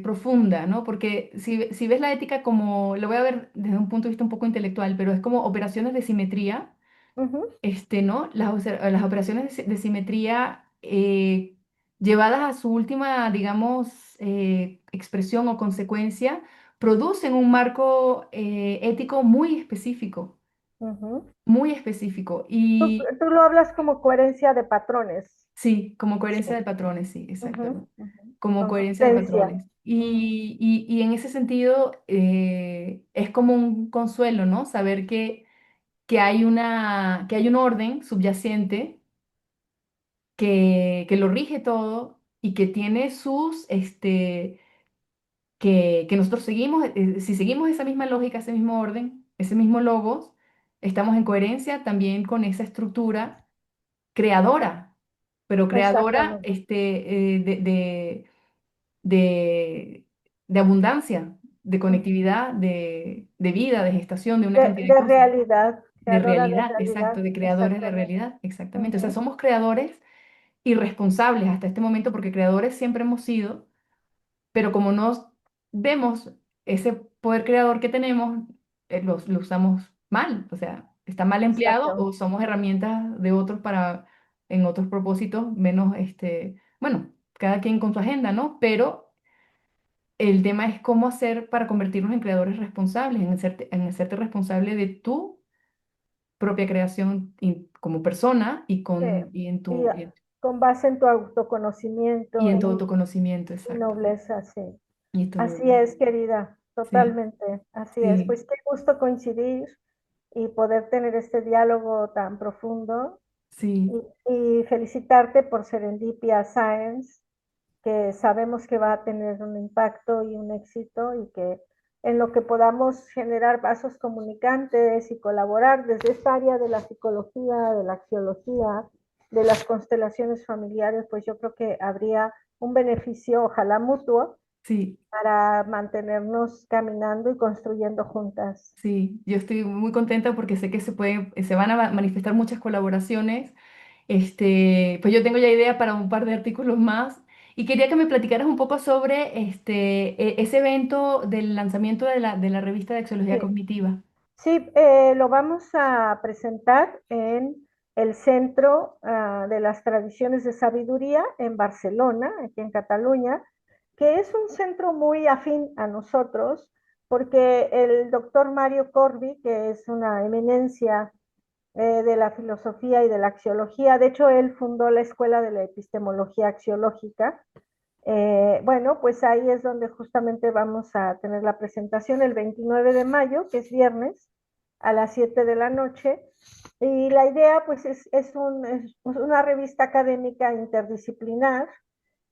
profunda, ¿no? Porque si ves la ética como, lo voy a ver desde un punto de vista un poco intelectual, pero es como operaciones de simetría, ujú, ¿no? Las operaciones de simetría llevadas a su última, digamos, expresión o consecuencia, producen un marco ético ujú. muy específico. Tú lo hablas como coherencia de patrones. Sí, como coherencia Sí. de patrones, sí, Ujú, exacto. ujú. Como coherencia de Consistencia. patrones. Ujú, Y en ese sentido, es como un consuelo, ¿no? Saber que hay un orden subyacente que lo rige todo y que tiene que nosotros seguimos, si seguimos esa misma lógica, ese mismo orden, ese mismo logos, estamos en coherencia también con esa estructura creadora, pero creadora exactamente. de, de abundancia, de conectividad, de vida, de gestación, de una cantidad de De cosas, realidad, de creadora de realidad, exacto, realidad, de creadores de exactamente. realidad, exactamente. O sea, Ujú, somos creadores irresponsables hasta este momento porque creadores siempre hemos sido, pero como no vemos ese poder creador que tenemos, lo usamos mal, o sea, está mal empleado exacto. o somos herramientas de otros en otros propósitos menos, bueno, cada quien con su agenda, ¿no? Pero el tema es cómo hacer para convertirnos en creadores responsables, en hacerte responsable de tu propia creación como persona Sí. y en Y tu, y en, con base en tu y autoconocimiento en tu autoconocimiento, y exacto. nobleza, sí. Y Así tu, es, querida, sí, totalmente. Así es. sí, Pues qué gusto coincidir y poder tener este diálogo tan profundo sí. y felicitarte por Serendipia Science, que sabemos que va a tener un impacto y un éxito y que en lo que podamos generar vasos comunicantes y colaborar desde esta área de la psicología, de la axiología, de las constelaciones familiares, pues yo creo que habría un beneficio, ojalá mutuo, Sí, para mantenernos caminando y construyendo juntas. sí, yo estoy muy contenta porque sé que se van a manifestar muchas colaboraciones Pues yo tengo ya idea para un par de artículos más y quería que me platicaras un poco sobre ese evento del lanzamiento de la revista de Axiología Sí. Cognitiva. Sí, lo vamos a presentar en el Centro de las Tradiciones de Sabiduría en Barcelona, aquí en Cataluña, que es un centro muy afín a nosotros, porque el doctor Mario Corvi, que es una eminencia de la filosofía y de la axiología, de hecho él fundó la Escuela de la Epistemología Axiológica. Bueno, pues ahí es donde justamente vamos a tener la presentación el 29 de mayo, que es viernes, a las 7 de la noche. Y la idea, pues, es una revista académica interdisciplinar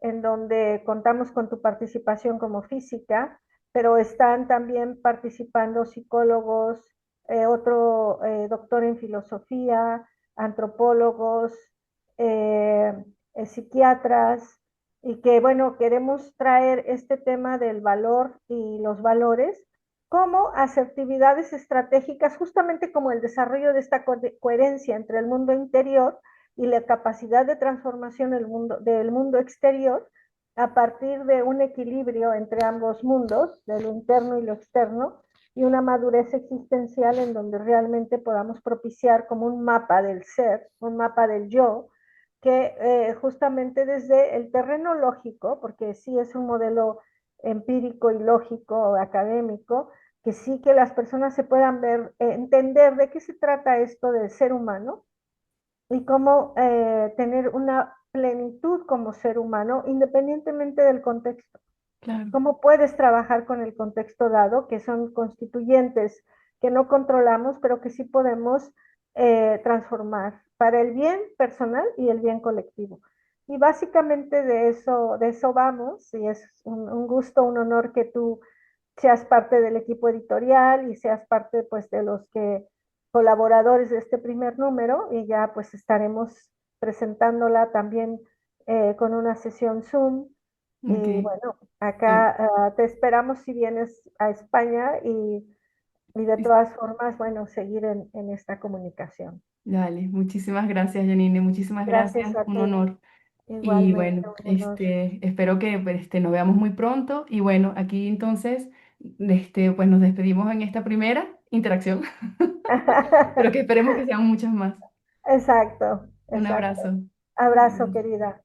en donde contamos con tu participación como física, pero están también participando psicólogos, otro doctor en filosofía, antropólogos, eh, psiquiatras, y que, bueno, queremos traer este tema del valor y los valores como asertividades estratégicas, justamente como el desarrollo de esta coherencia entre el mundo interior y la capacidad de transformación del mundo exterior a partir de un equilibrio entre ambos mundos, de lo interno y lo externo, y una madurez existencial en donde realmente podamos propiciar como un mapa del ser, un mapa del yo, que justamente desde el terreno lógico, porque sí es un modelo empírico y lógico académico, que sí que las personas se puedan ver, entender de qué se trata esto del ser humano y cómo tener una plenitud como ser humano independientemente del contexto. Claro, ¿Cómo puedes trabajar con el contexto dado, que son constituyentes que no controlamos, pero que sí podemos transformar para el bien personal y el bien colectivo? Y básicamente de eso vamos, y es un gusto, un honor que tú seas parte del equipo editorial y seas parte pues de los que colaboradores de este primer número, y ya pues estaremos presentándola también con una sesión Zoom. ok. Y bueno, Eh, acá te esperamos si vienes a España, y de todas formas, bueno, seguir en esta comunicación. Dale, muchísimas gracias, Janine, muchísimas Gracias gracias, a un ti, honor. Y igualmente, bueno, un honor. espero que nos veamos muy pronto. Y bueno, aquí entonces, pues nos despedimos en esta primera interacción, pero que esperemos que sean muchas más. Exacto, Un exacto. abrazo. Abrazo, Adiós. querida.